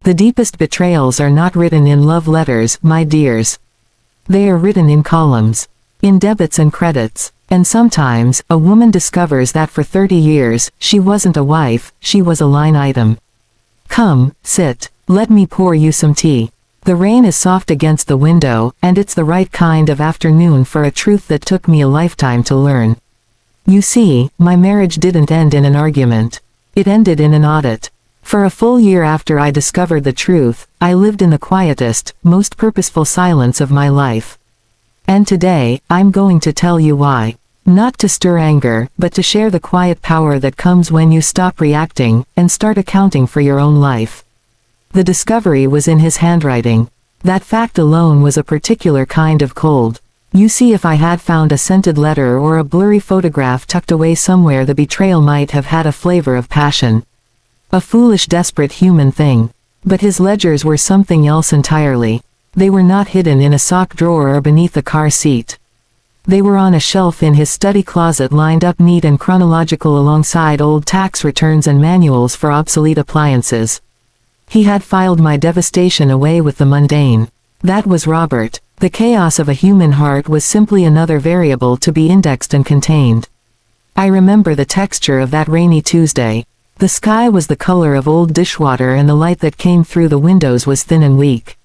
The deepest betrayals are not written in love letters, my dears. They are written in columns, in debits and credits. And sometimes, a woman discovers that for 30 years, she wasn't a wife, she was a line item. Come, sit. Let me pour you some tea. The rain is soft against the window, and it's the right kind of afternoon for a truth that took me a lifetime to learn. You see, my marriage didn't end in an argument. It ended in an audit. For a full year after I discovered the truth, I lived in the quietest, most purposeful silence of my life. And today, I'm going to tell you why. Not to stir anger, but to share the quiet power that comes when you stop reacting, and start accounting for your own life. The discovery was in his handwriting. That fact alone was a particular kind of cold. You see, if I had found a scented letter or a blurry photograph tucked away somewhere, the betrayal might have had a flavor of passion. A foolish, desperate human thing. But his ledgers were something else entirely. They were not hidden in a sock drawer or beneath a car seat. They were on a shelf in his study closet, lined up neat and chronological alongside old tax returns and manuals for obsolete appliances. He had filed my devastation away with the mundane. That was Robert. The chaos of a human heart was simply another variable to be indexed and contained. I remember the texture of that rainy Tuesday. The sky was the color of old dishwater, and the light that came through the windows was thin and weak.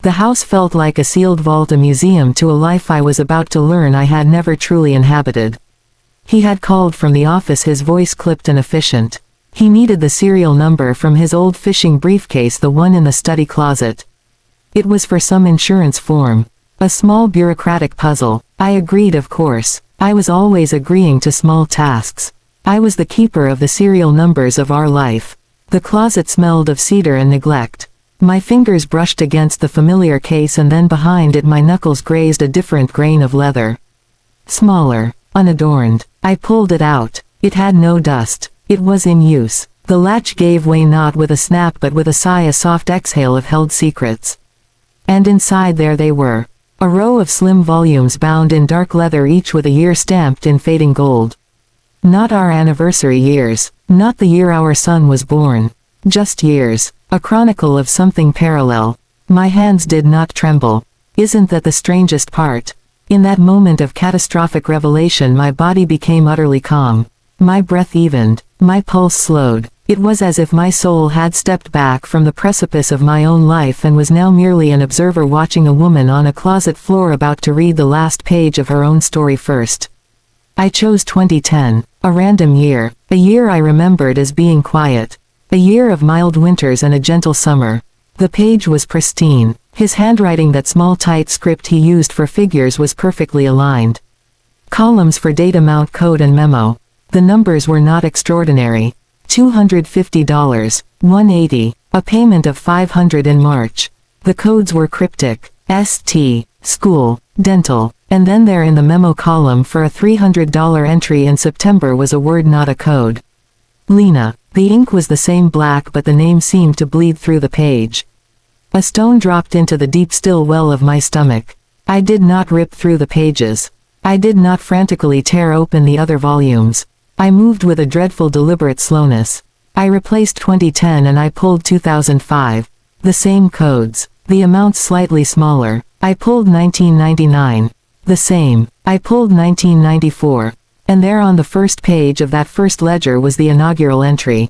The house felt like a sealed vault, a museum to a life I was about to learn I had never truly inhabited. He had called from the office, his voice clipped and efficient. He needed the serial number from his old fishing briefcase, the one in the study closet. It was for some insurance form. A small bureaucratic puzzle. I agreed, of course. I was always agreeing to small tasks. I was the keeper of the serial numbers of our life. The closet smelled of cedar and neglect. My fingers brushed against the familiar case, and then behind it my knuckles grazed a different grain of leather. Smaller, unadorned. I pulled it out. It had no dust. It was in use. The latch gave way, not with a snap but with a sigh, a soft exhale of held secrets. And inside there they were. A row of slim volumes bound in dark leather, each with a year stamped in fading gold. Not our anniversary years. Not the year our son was born. Just years. A chronicle of something parallel. My hands did not tremble. Isn't that the strangest part? In that moment of catastrophic revelation, my body became utterly calm. My breath evened. My pulse slowed. It was as if my soul had stepped back from the precipice of my own life and was now merely an observer, watching a woman on a closet floor about to read the last page of her own story first. I chose 2010, a random year, a year I remembered as being quiet. A year of mild winters and a gentle summer. The page was pristine. His handwriting, that small tight script he used for figures, was perfectly aligned. Columns for date, amount, code and memo. The numbers were not extraordinary. $250, $180, a payment of $500 in March. The codes were cryptic. ST, school, dental, and then there in the memo column for a $300 entry in September was a word, not a code. Lena. The ink was the same black, but the name seemed to bleed through the page. A stone dropped into the deep still well of my stomach. I did not rip through the pages. I did not frantically tear open the other volumes. I moved with a dreadful deliberate slowness. I replaced 2010 and I pulled 2005. The same codes. The amounts slightly smaller. I pulled 1999. The same. I pulled 1994. And there on the first page of that first ledger was the inaugural entry.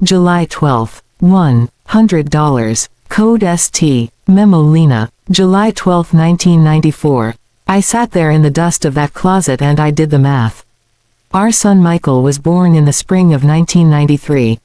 July 12th. $100. Code ST. Memo Lena. July 12, 1994. I sat there in the dust of that closet and I did the math. Our son Michael was born in the spring of 1993.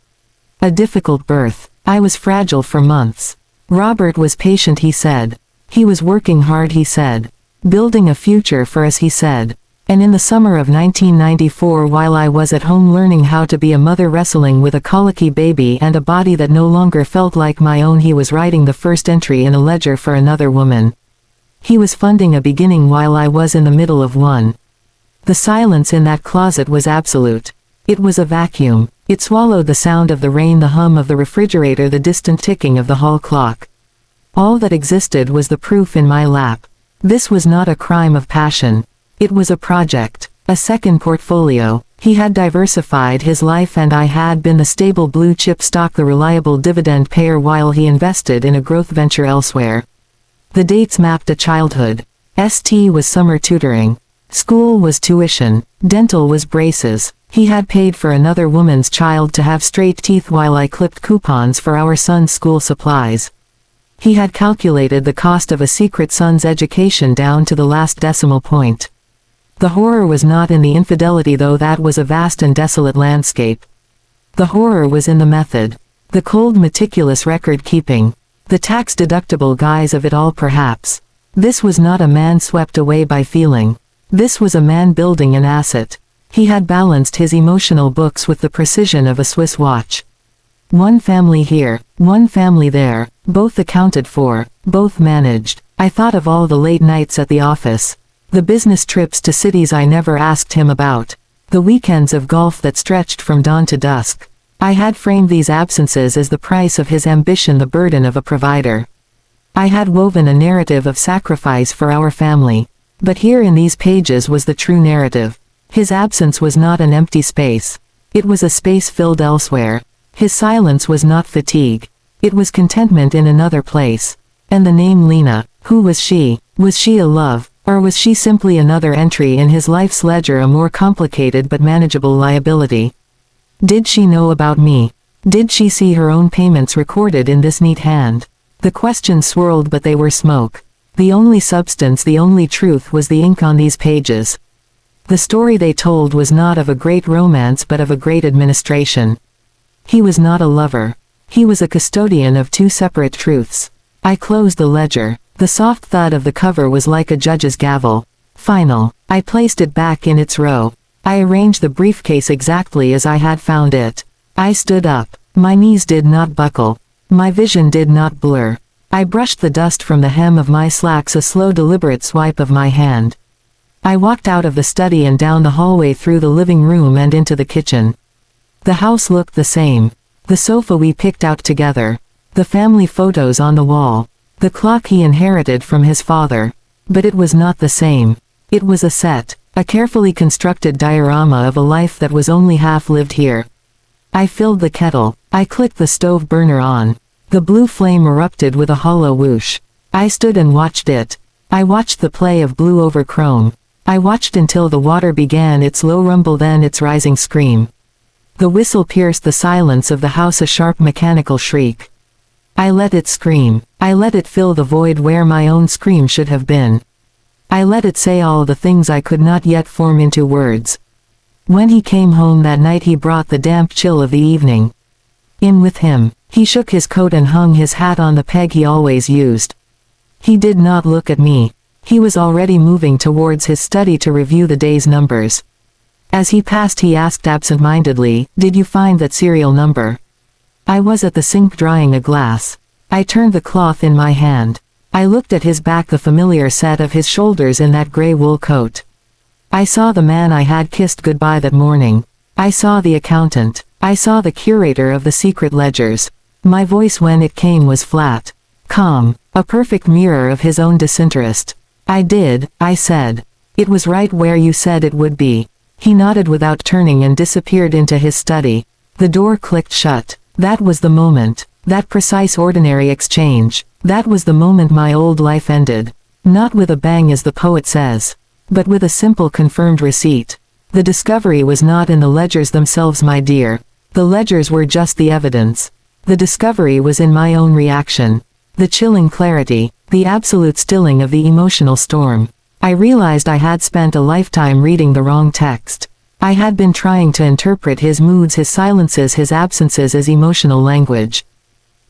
A difficult birth. I was fragile for months. Robert was patient, he said. He was working hard, he said. Building a future for us, he said. And in the summer of 1994, while I was at home learning how to be a mother, wrestling with a colicky baby and a body that no longer felt like my own, he was writing the first entry in a ledger for another woman. He was funding a beginning while I was in the middle of one. The silence in that closet was absolute. It was a vacuum. It swallowed the sound of the rain, the hum of the refrigerator, the distant ticking of the hall clock. All that existed was the proof in my lap. This was not a crime of passion. It was a project, a second portfolio, He had diversified his life and I had been the stable blue chip stock, the reliable dividend payer, while he invested in a growth venture elsewhere. The dates mapped a childhood. ST was summer tutoring. School was tuition. Dental was braces. He had paid for another woman's child to have straight teeth while I clipped coupons for our son's school supplies. He had calculated the cost of a secret son's education down to the last decimal point. The horror was not in the infidelity, though that was a vast and desolate landscape. The horror was in the method. The cold, meticulous record-keeping. The tax-deductible guise of it all, perhaps. This was not a man swept away by feeling. This was a man building an asset. He had balanced his emotional books with the precision of a Swiss watch. One family here, one family there, both accounted for, both managed. I thought of all the late nights at the office. The business trips to cities I never asked him about. The weekends of golf that stretched from dawn to dusk. I had framed these absences as the price of his ambition, the burden of a provider. I had woven a narrative of sacrifice for our family. But here in these pages was the true narrative. His absence was not an empty space. It was a space filled elsewhere. His silence was not fatigue. It was contentment in another place. And the name Lena, who was she? Was she a love? Or was she simply another entry in his life's ledger, a more complicated but manageable liability? Did she know about me? Did she see her own payments recorded in this neat hand? The questions swirled, but they were smoke. The only substance, the only truth, was the ink on these pages. The story they told was not of a great romance but of a great administration. He was not a lover. He was a custodian of two separate truths. I closed the ledger. The soft thud of the cover was like a judge's gavel. Final. I placed it back in its row. I arranged the briefcase exactly as I had found it. I stood up. My knees did not buckle. My vision did not blur. I brushed the dust from the hem of my slacks, a slow, deliberate swipe of my hand. I walked out of the study and down the hallway, through the living room and into the kitchen. The house looked the same. The sofa we picked out together. The family photos on the wall. The clock he inherited from his father. But it was not the same. It was a set, a carefully constructed diorama of a life that was only half lived here. I filled the kettle. I clicked the stove burner on. The blue flame erupted with a hollow whoosh. I stood and watched it. I watched the play of blue over chrome. I watched until the water began its low rumble, then its rising scream. The whistle pierced the silence of the house, a sharp mechanical shriek. I let it scream. I let it fill the void where my own scream should have been. I let it say all the things I could not yet form into words. When he came home that night, he brought the damp chill of the evening in with him. He shook his coat and hung his hat on the peg he always used. He did not look at me. He was already moving towards his study to review the day's numbers. As he passed, he asked absent-mindedly, "Did you find that serial number?" I was at the sink drying a glass. I turned the cloth in my hand. I looked at his back, the familiar set of his shoulders in that gray wool coat. I saw the man I had kissed goodbye that morning. I saw the accountant. I saw the curator of the secret ledgers. My voice when it came was flat, calm, a perfect mirror of his own disinterest. I said. It was right where you said it would be. He nodded without turning and disappeared into his study. The door clicked shut. That was the moment. That precise, ordinary exchange. That was the moment my old life ended. Not with a bang, as the poet says, but with a simple confirmed receipt. The discovery was not in the ledgers themselves, my dear. The ledgers were just the evidence. The discovery was in my own reaction. The chilling clarity, the absolute stilling of the emotional storm. I realized I had spent a lifetime reading the wrong text. I had been trying to interpret his moods, his silences, his absences as emotional language.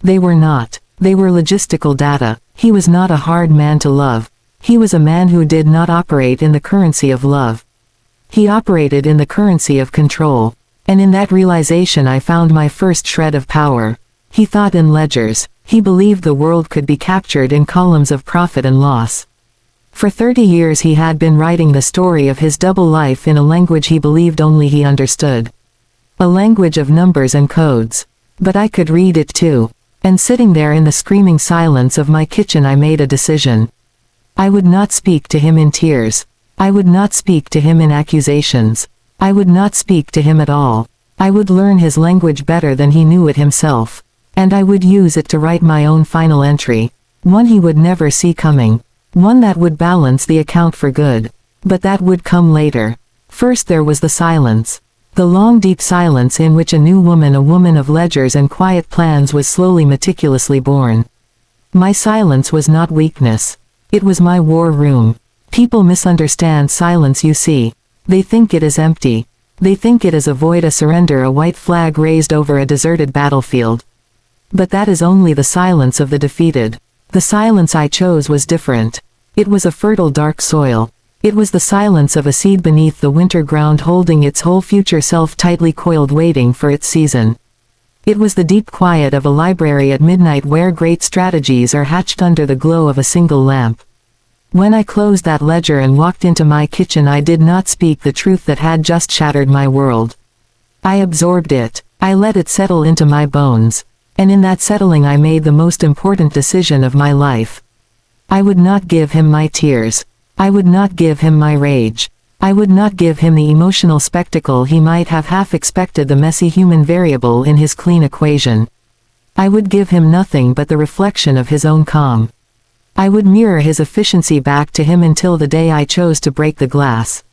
They were not. They were logistical data. He was not a hard man to love. He was a man who did not operate in the currency of love. He operated in the currency of control. And in that realization I found my first shred of power. He thought in ledgers. He believed the world could be captured in columns of profit and loss. For 30 years he had been writing the story of his double life in a language he believed only he understood. A language of numbers and codes. But I could read it too. And sitting there in the screaming silence of my kitchen, I made a decision. I would not speak to him in tears. I would not speak to him in accusations. I would not speak to him at all. I would learn his language better than he knew it himself. And I would use it to write my own final entry. One he would never see coming. One that would balance the account for good. But that would come later. First there was the silence. The long deep silence in which a new woman, a woman of ledgers and quiet plans, was slowly meticulously born. My silence was not weakness. It was my war room. People misunderstand silence, you see. They think it is empty. They think it is a void, a surrender, a white flag raised over a deserted battlefield. But that is only the silence of the defeated. The silence I chose was different. It was a fertile dark soil. It was the silence of a seed beneath the winter ground, holding its whole future self tightly coiled, waiting for its season. It was the deep quiet of a library at midnight, where great strategies are hatched under the glow of a single lamp. When I closed that ledger and walked into my kitchen, I did not speak the truth that had just shattered my world. I absorbed it. I let it settle into my bones. And in that settling I made the most important decision of my life. I would not give him my tears. I would not give him my rage. I would not give him the emotional spectacle he might have half expected, the messy human variable in his clean equation. I would give him nothing but the reflection of his own calm. I would mirror his efficiency back to him until the day I chose to break the glass.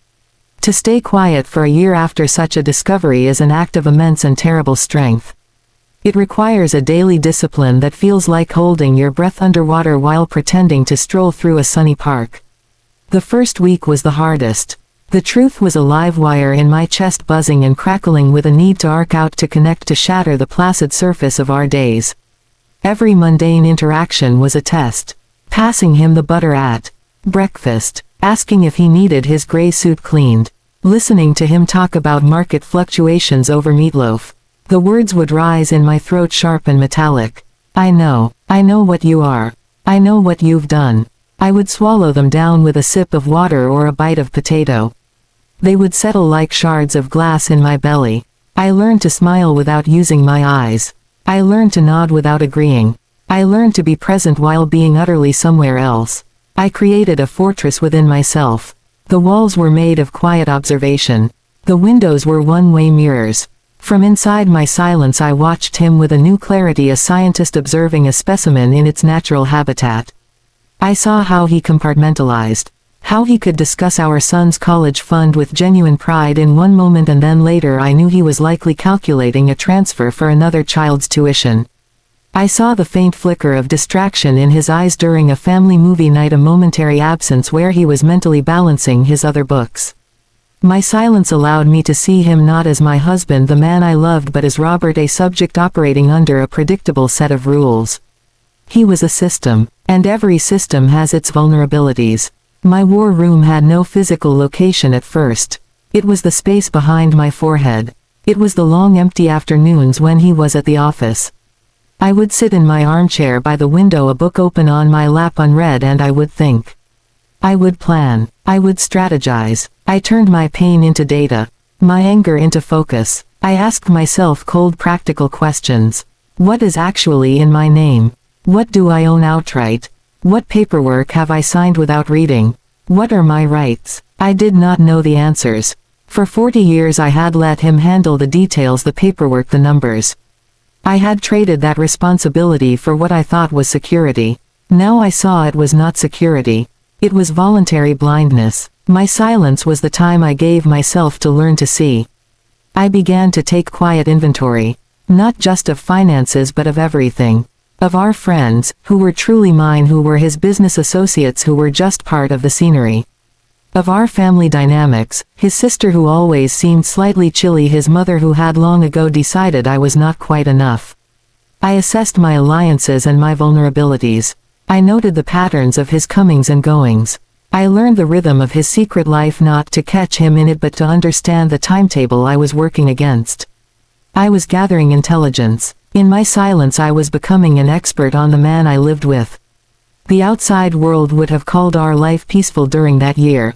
To stay quiet for a year after such a discovery is an act of immense and terrible strength. It requires a daily discipline that feels like holding your breath underwater while pretending to stroll through a sunny park. The first week was the hardest. The truth was a live wire in my chest, buzzing and crackling with a need to arc out, to connect, to shatter the placid surface of our days. Every mundane interaction was a test. Passing him the butter at breakfast, asking if he needed his gray suit cleaned, listening to him talk about market fluctuations over meatloaf. The words would rise in my throat, sharp and metallic. I know what you are. I know what you've done. I would swallow them down with a sip of water or a bite of potato. They would settle like shards of glass in my belly. I learned to smile without using my eyes. I learned to nod without agreeing. I learned to be present while being utterly somewhere else. I created a fortress within myself. The walls were made of quiet observation. The windows were one-way mirrors. From inside my silence I watched him with a new clarity, a scientist observing a specimen in its natural habitat. I saw how he compartmentalized. How he could discuss our son's college fund with genuine pride in one moment, and then later I knew he was likely calculating a transfer for another child's tuition. I saw the faint flicker of distraction in his eyes during a family movie night, a momentary absence where he was mentally balancing his other books. My silence allowed me to see him not as my husband, the man I loved, but as Robert, a subject operating under a predictable set of rules. He was a system, and every system has its vulnerabilities. My war room had no physical location at first. It was the space behind my forehead. It was the long empty afternoons when he was at the office. I would sit in my armchair by the window, a book open on my lap unread, and I would think. I would plan. I would strategize. I turned my pain into data, my anger into focus. I asked myself cold, practical questions. What is actually in my name? What do I own outright? What paperwork have I signed without reading? What are my rights? I did not know the answers. For 40 years I had let him handle the details, the paperwork, the numbers. I had traded that responsibility for what I thought was security. Now I saw it was not security. It was voluntary blindness. My silence was the time I gave myself to learn to see. I began to take quiet inventory, not just of finances but of everything. Of our friends, who were truly mine, who were his business associates, who were just part of the scenery. Of our family dynamics, his sister who always seemed slightly chilly, his mother who had long ago decided I was not quite enough. I assessed my alliances and my vulnerabilities. I noted the patterns of his comings and goings. I learned the rhythm of his secret life, not to catch him in it but to understand the timetable I was working against. I was gathering intelligence. In my silence I was becoming an expert on the man I lived with. The outside world would have called our life peaceful during that year.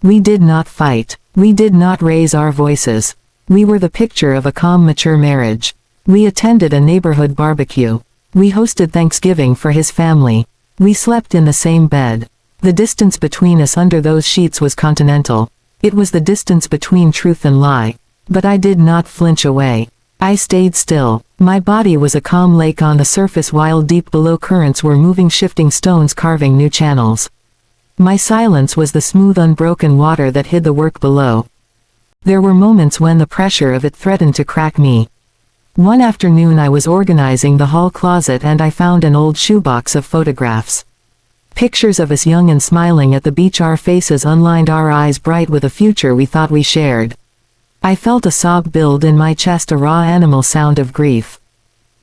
We did not fight. We did not raise our voices. We were the picture of a calm, mature marriage. We attended a neighborhood barbecue. We hosted Thanksgiving for his family. We slept in the same bed. The distance between us under those sheets was continental. It was the distance between truth and lie. But I did not flinch away. I stayed still. My body was a calm lake on the surface while deep below currents were moving, shifting stones, carving new channels. My silence was the smooth, unbroken water that hid the work below. There were moments when the pressure of it threatened to crack me. One afternoon I was organizing the hall closet and I found an old shoebox of photographs. Pictures of us young and smiling at the beach, our faces unlined, our eyes bright with a future we thought we shared. I felt a sob build in my chest, a raw animal sound of grief.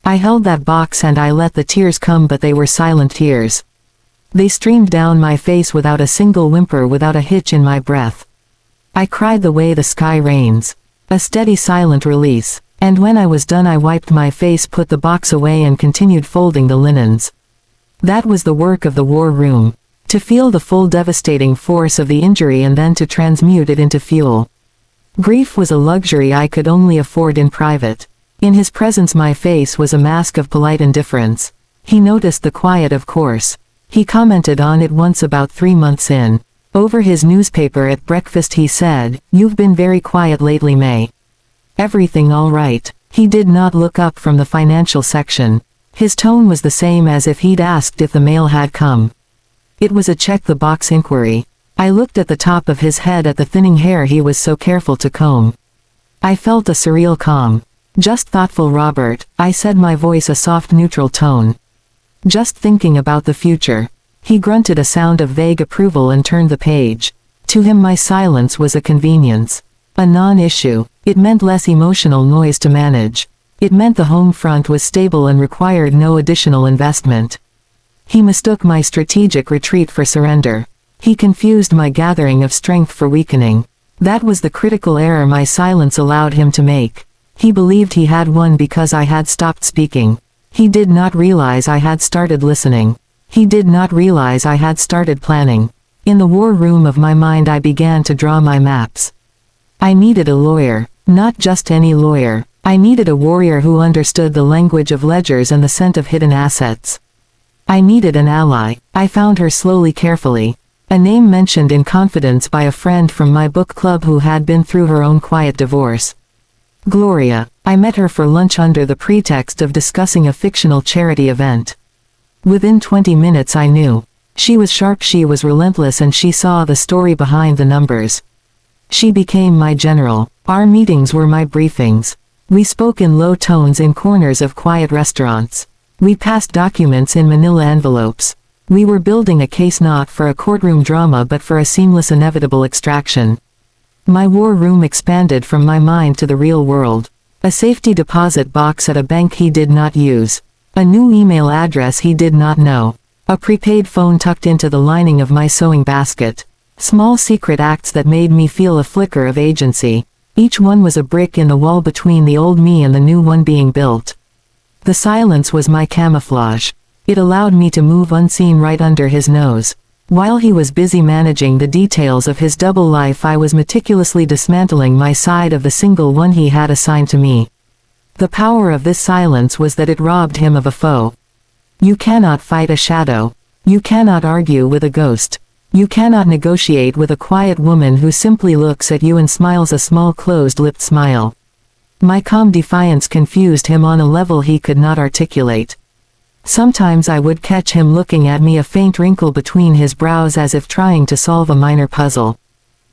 I held that box and I let the tears come, but they were silent tears. They streamed down my face without a single whimper, without a hitch in my breath. I cried the way the sky rains. A steady silent release. And when I was done I wiped my face, put the box away and continued folding the linens. That was the work of the war room. To feel the full devastating force of the injury and then to transmute it into fuel. Grief was a luxury I could only afford in private. In his presence my face was a mask of polite indifference. He noticed the quiet, of course. He commented on it once about 3 months in. Over his newspaper at breakfast he said, "You've been very quiet lately, May. Everything all right?" He did not look up from the financial section. His tone was the same as if he'd asked if the mail had come. It was a check-the-box inquiry. I looked at the top of his head, at the thinning hair he was so careful to comb. I felt a surreal calm. "Just thoughtful, Robert," I said, my voice a soft neutral tone. "Just thinking about the future." He grunted a sound of vague approval and turned the page. To him my silence was a convenience. A non-issue. It meant less emotional noise to manage. It meant the home front was stable and required no additional investment. He mistook my strategic retreat for surrender. He confused my gathering of strength for weakening. That was the critical error my silence allowed him to make. He believed he had won because I had stopped speaking. He did not realize I had started listening. He did not realize I had started planning. In the war room of my mind I began to draw my maps. I needed a lawyer. Not just any lawyer. I needed a warrior who understood the language of ledgers and the scent of hidden assets. I needed an ally. I found her slowly, carefully. A name mentioned in confidence by a friend from my book club who had been through her own quiet divorce. Gloria. I met her for lunch under the pretext of discussing a fictional charity event. Within 20 minutes I knew. She was sharp, she was relentless, and she saw the story behind the numbers. She became my general. Our meetings were my briefings. We spoke in low tones in corners of quiet restaurants. We passed documents in manila envelopes. We were building a case not for a courtroom drama but for a seamless, inevitable extraction. My war room expanded from my mind to the real world. A safety deposit box at a bank he did not use. A new email address he did not know. A prepaid phone tucked into the lining of my sewing basket. Small secret acts that made me feel a flicker of agency. Each one was a brick in the wall between the old me and the new one being built. The silence was my camouflage. It allowed me to move unseen right under his nose. While he was busy managing the details of his double life, I was meticulously dismantling my side of the single one he had assigned to me. The power of this silence was that it robbed him of a foe. You cannot fight a shadow. You cannot argue with a ghost. You cannot negotiate with a quiet woman who simply looks at you and smiles a small closed-lipped smile. My calm defiance confused him on a level he could not articulate. Sometimes I would catch him looking at me, a faint wrinkle between his brows as if trying to solve a minor puzzle.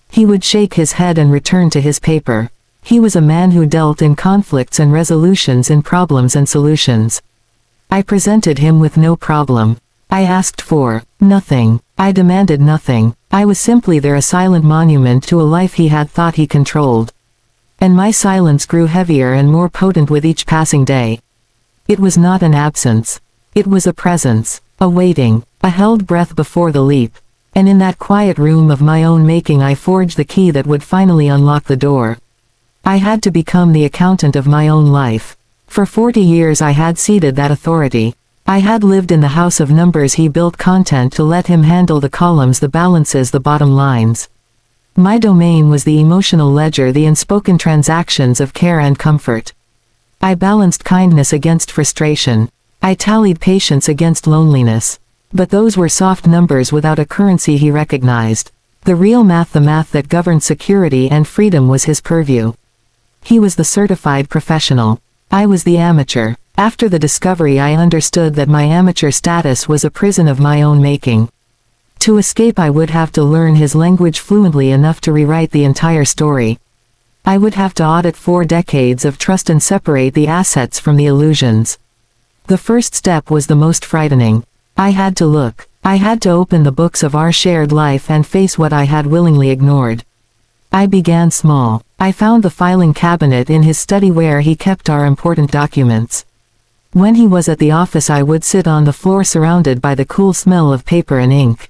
He would shake his head and return to his paper. He was a man who dealt in conflicts and resolutions, in problems and solutions. I presented him with no problem. I asked for nothing. I demanded nothing. I was simply there, a silent monument to a life he had thought he controlled. And my silence grew heavier and more potent with each passing day. It was not an absence. It was a presence, a waiting, a held breath before the leap. And in that quiet room of my own making I forged the key that would finally unlock the door. I had to become the accountant of my own life. For 40 years I had ceded that authority. I had lived in the house of numbers he built content to let him handle the columns, the balances, the bottom lines. My domain was the emotional ledger, the unspoken transactions of care and comfort. I balanced kindness against frustration. I tallied patience against loneliness. But those were soft numbers without a currency he recognized. The real math, the math that governed security and freedom, was his purview. He was the certified professional. I was the amateur. After the discovery, I understood that my amateur status was a prison of my own making. To escape, I would have to learn his language fluently enough to rewrite the entire story. I would have to audit 4 decades of trust and separate the assets from the illusions. The first step was the most frightening. I had to look. I had to open the books of our shared life and face what I had willingly ignored. I began small. I found the filing cabinet in his study where he kept our important documents. When he was at the office, I would sit on the floor surrounded by the cool smell of paper and ink.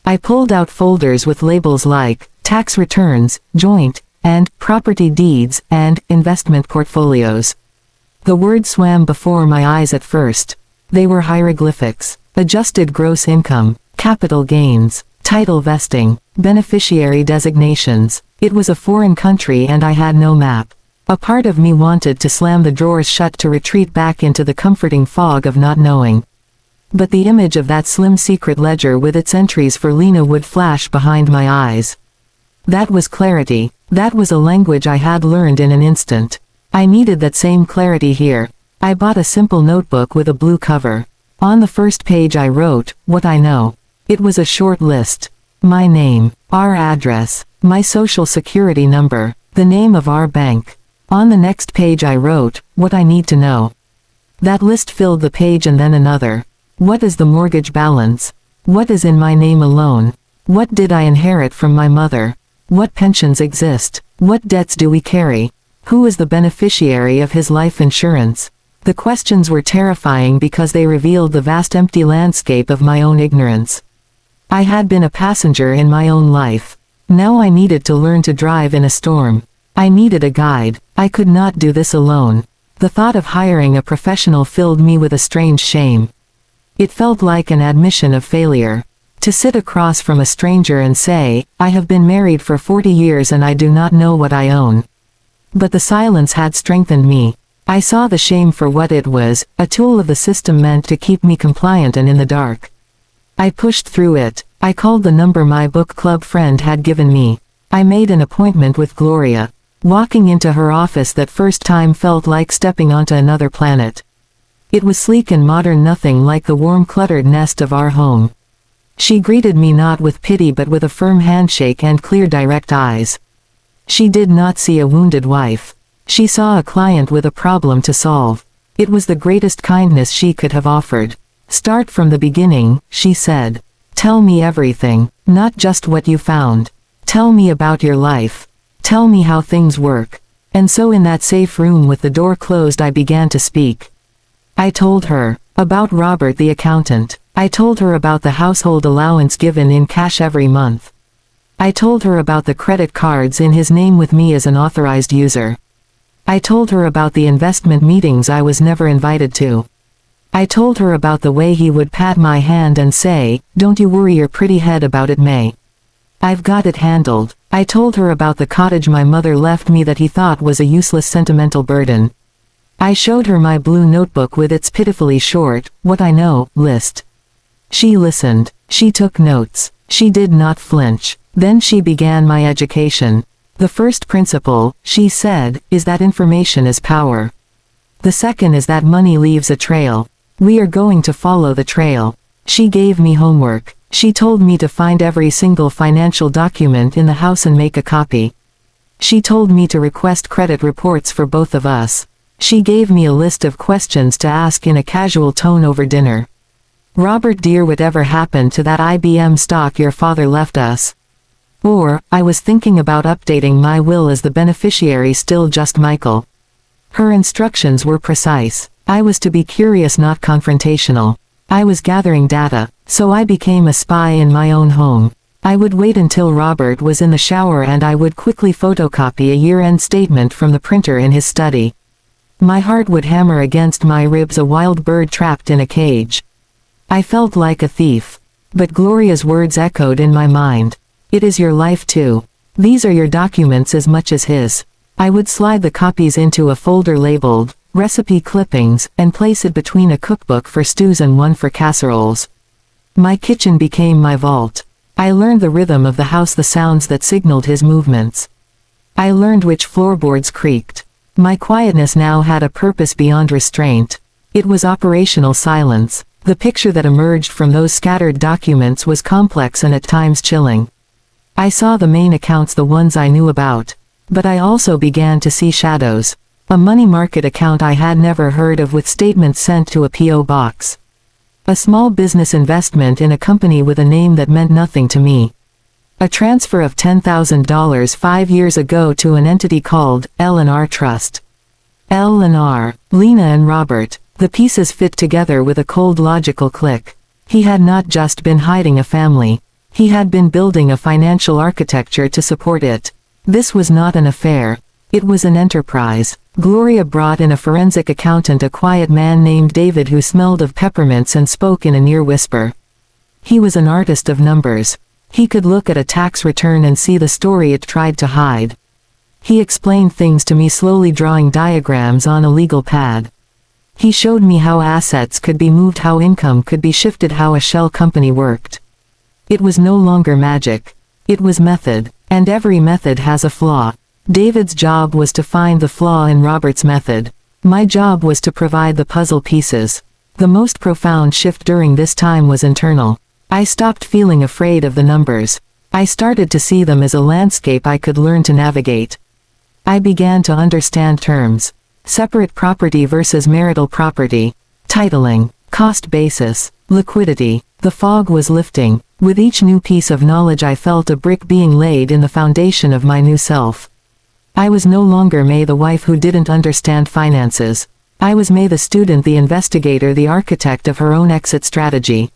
I pulled out folders with labels like tax returns, joint, and property deeds, and investment portfolios. The words swam before my eyes at first. They were hieroglyphics: adjusted gross income, capital gains, title vesting, beneficiary designations. It was a foreign country and I had no map. A part of me wanted to slam the drawers shut to retreat back into the comforting fog of not knowing. But the image of that slim secret ledger with its entries for Lena would flash behind my eyes. That was clarity. That was a language I had learned in an instant. I needed that same clarity here. I bought a simple notebook with a blue cover. On the first page I wrote, what I know. It was a short list. My name, our address, my social security number, the name of our bank. On the next page I wrote, what I need to know. That list filled the page and then another. What is the mortgage balance? What is in my name alone? What did I inherit from my mother? What pensions exist? What debts do we carry? Who is the beneficiary of his life insurance? The questions were terrifying because they revealed the vast empty landscape of my own ignorance. I had been a passenger in my own life. Now I needed to learn to drive in a storm. I needed a guide. I could not do this alone. The thought of hiring a professional filled me with a strange shame. It felt like an admission of failure. To sit across from a stranger and say, I have been married for 40 years and I do not know what I own. But the silence had strengthened me. I saw the shame for what it was, a tool of the system meant to keep me compliant and in the dark. I pushed through it. I called the number my book club friend had given me. I made an appointment with Gloria. Walking into her office that first time felt like stepping onto another planet. It was sleek and modern, nothing like the warm cluttered nest of our home. She greeted me not with pity but with a firm handshake and clear direct eyes. She did not see a wounded wife. She saw a client with a problem to solve. It was the greatest kindness she could have offered. Start from the beginning, she said. Tell me everything, not just what you found. Tell me about your life. Tell me how things work. And so in that safe room with the door closed I began to speak. I told her about Robert the accountant. I told her about the household allowance given in cash every month. I told her about the credit cards in his name with me as an authorized user. I told her about the investment meetings I was never invited to. I told her about the way he would pat my hand and say, "Don't you worry your pretty head about it, May. I've got it handled." I told her about the cottage my mother left me that he thought was a useless sentimental burden. I showed her my blue notebook with its pitifully short, what I know, list. She listened. She took notes. She did not flinch. Then she began my education. The first principle, she said, is that information is power. The second is that money leaves a trail. We are going to follow the trail. She gave me homework. She told me to find every single financial document in the house and make a copy. She told me to request credit reports for both of us. She gave me a list of questions to ask in a casual tone over dinner. Robert dear, whatever happened to that IBM stock your father left us? Or, I was thinking about updating my will as the beneficiary still just Michael. Her instructions were precise. I was to be curious, not confrontational. I was gathering data, so I became a spy in my own home. I would wait until Robert was in the shower and I would quickly photocopy a year-end statement from the printer in his study. My heart would hammer against my ribs, a wild bird trapped in a cage. I felt like a thief. But Gloria's words echoed in my mind. It is your life too. These are your documents as much as his. I would slide the copies into a folder labeled recipe clippings, and place it between a cookbook for stews and one for casseroles. My kitchen became my vault. I learned the rhythm of the house, the sounds that signaled his movements. I learned which floorboards creaked. My quietness now had a purpose beyond restraint. It was operational silence. The picture that emerged from those scattered documents was complex and at times chilling. I saw the main accounts, the ones I knew about. But I also began to see shadows. A money market account I had never heard of with statements sent to a P.O. box. A small business investment in a company with a name that meant nothing to me. A transfer of $10,000 5 years ago to an entity called L&R Trust. L&R, Lena and Robert. The pieces fit together with a cold logical click. He had not just been hiding a family. He had been building a financial architecture to support it. This was not an affair. It was an enterprise. Gloria brought in a forensic accountant, a quiet man named David who smelled of peppermints and spoke in a near whisper. He was an artist of numbers. He could look at a tax return and see the story it tried to hide. He explained things to me, slowly drawing diagrams on a legal pad. He showed me how assets could be moved, how income could be shifted, how a shell company worked. It was no longer magic. It was method. And every method has a flaw. David's job was to find the flaw in Robert's method. My job was to provide the puzzle pieces. The most profound shift during this time was internal. I stopped feeling afraid of the numbers. I started to see them as a landscape I could learn to navigate. I began to understand terms. Separate property versus marital property. Titling. Cost basis. Liquidity. The fog was lifting. With each new piece of knowledge I felt a brick being laid in the foundation of my new self. I was no longer May, the wife who didn't understand finances. I was May, the student, the investigator, the architect of her own exit strategy.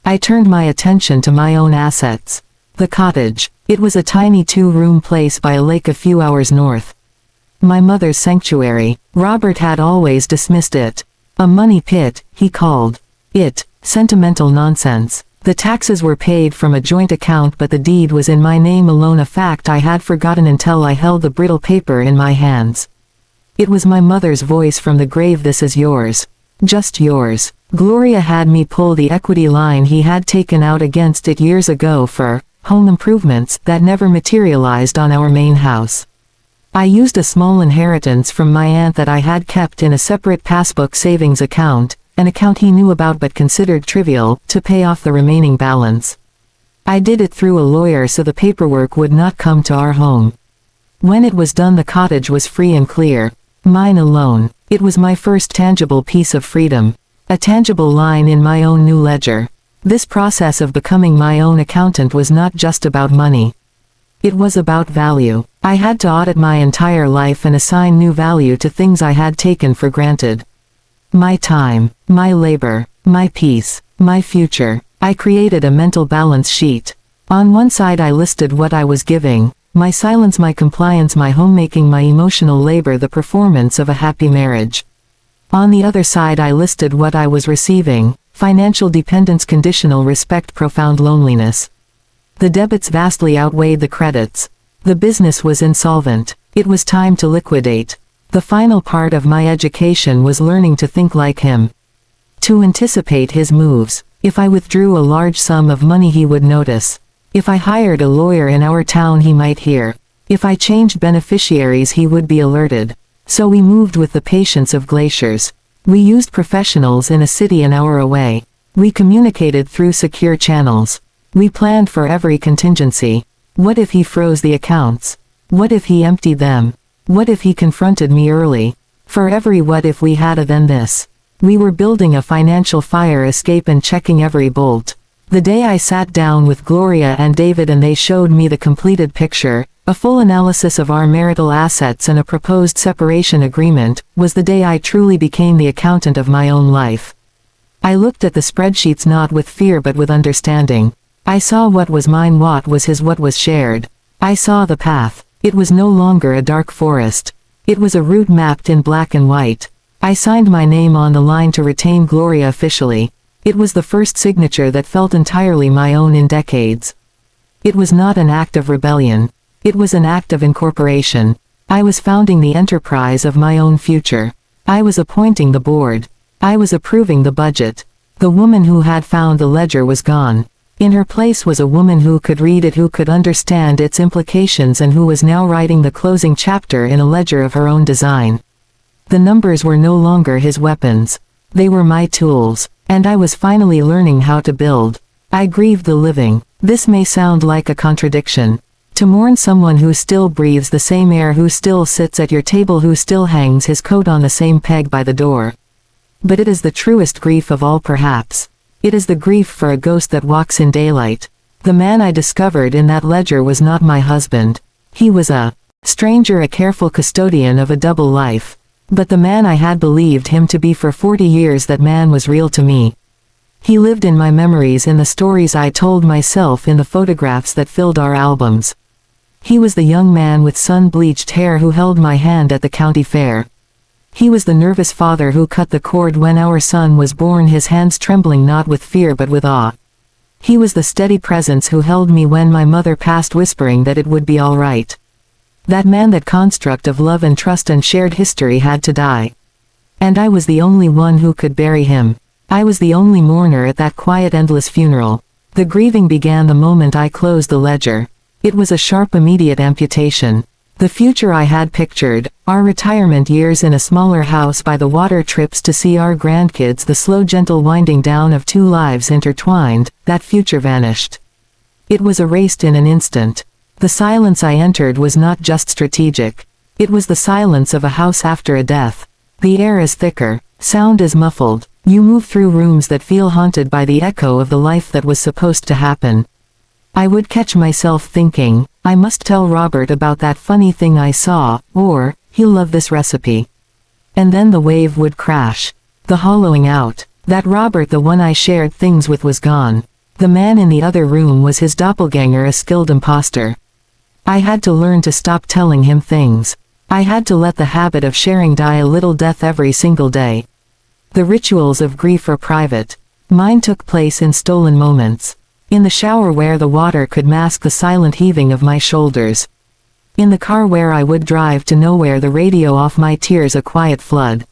I turned my attention to my own assets. The cottage. It was a tiny 2-room place by a lake a few hours north. My mother's sanctuary. Robert had always dismissed it. A money pit, he called it. Sentimental nonsense. The taxes were paid from a joint account, but the deed was in my name alone, a fact I had forgotten until I held the brittle paper in my hands. It was my mother's voice from the grave. This is yours. Just yours. Gloria had me pull the equity line he had taken out against it years ago for home improvements that never materialized on our main house. I used a small inheritance from my aunt that I had kept in a separate passbook savings account, an account he knew about but considered trivial, to pay off the remaining balance. I did it through a lawyer so the paperwork would not come to our home. When it was done, the cottage was free and clear. Mine alone. It was my first tangible piece of freedom. A tangible line in my own new ledger. This process of becoming my own accountant was not just about money. It was about value. I had to audit my entire life and assign new value to things I had taken for granted. My time, my labor, my peace, my future. I created a mental balance sheet. On one side I listed what I was giving, my silence, my compliance, my homemaking, my emotional labor, the performance of a happy marriage. On the other side I listed what I was receiving, financial dependence, conditional respect, profound loneliness. The debits vastly outweighed the credits. The business was insolvent. It was time to liquidate. The final part of my education was learning to think like him. To anticipate his moves. If I withdrew a large sum of money he would notice. If I hired a lawyer in our town he might hear. If I changed beneficiaries he would be alerted. So we moved with the patience of glaciers. We used professionals in a city an hour away. We communicated through secure channels. We planned for every contingency. What if he froze the accounts? What if he emptied them? What if he confronted me early? For every what if we had a then this. We were building a financial fire escape and checking every bolt. The day I sat down with Gloria and David and they showed me the completed picture, a full analysis of our marital assets and a proposed separation agreement, was the day I truly became the accountant of my own life. I looked at the spreadsheets not with fear but with understanding. I saw what was mine, what was his, what was shared. I saw the path. It was no longer a dark forest. It was a route mapped in black and white. I signed my name on the line to retain Gloria officially. It was the first signature that felt entirely my own in decades. It was not an act of rebellion. It was an act of incorporation. I was founding the enterprise of my own future. I was appointing the board. I was approving the budget. The woman who had found the ledger was gone. In her place was a woman who could read it, who could understand its implications, and who was now writing the closing chapter in a ledger of her own design. The numbers were no longer his weapons. They were my tools. And I was finally learning how to build. I grieved the living. This may sound like a contradiction. To mourn someone who still breathes the same air, who still sits at your table, who still hangs his coat on the same peg by the door. But it is the truest grief of all, perhaps. It is the grief for a ghost that walks in daylight. The man I discovered in that ledger was not my husband. He was a stranger, a careful custodian of a double life. But the man I had believed him to be for 40 years, that man was real to me. He lived in my memories, in the stories I told myself, in the photographs that filled our albums. He was the young man with sun-bleached hair who held my hand at the county fair. He was the nervous father who cut the cord when our son was born, his hands trembling not with fear but with awe. He was the steady presence who held me when my mother passed, whispering that it would be all right. That man, that construct of love and trust and shared history, had to die. And I was the only one who could bury him. I was the only mourner at that quiet, endless funeral. The grieving began the moment I closed the ledger. It was a sharp, immediate amputation. The future I had pictured, our retirement years in a smaller house by the water, trips to see our grandkids, the slow, gentle winding down of two lives intertwined, that future vanished. It was erased in an instant. The silence I entered was not just strategic. It was the silence of a house after a death. The air is thicker. Sound is muffled. You move through rooms that feel haunted by the echo of the life that was supposed to happen. I would catch myself thinking, I must tell Robert about that funny thing I saw, or, he'll love this recipe. And then the wave would crash. The hollowing out. That Robert, the one I shared things with, was gone. The man in the other room was his doppelganger, a skilled imposter. I had to learn to stop telling him things. I had to let the habit of sharing die a little death every single day. The rituals of grief are private. Mine took place in stolen moments. In the shower where the water could mask the silent heaving of my shoulders. In the car where I would drive to nowhere, the radio off, my tears a quiet flood.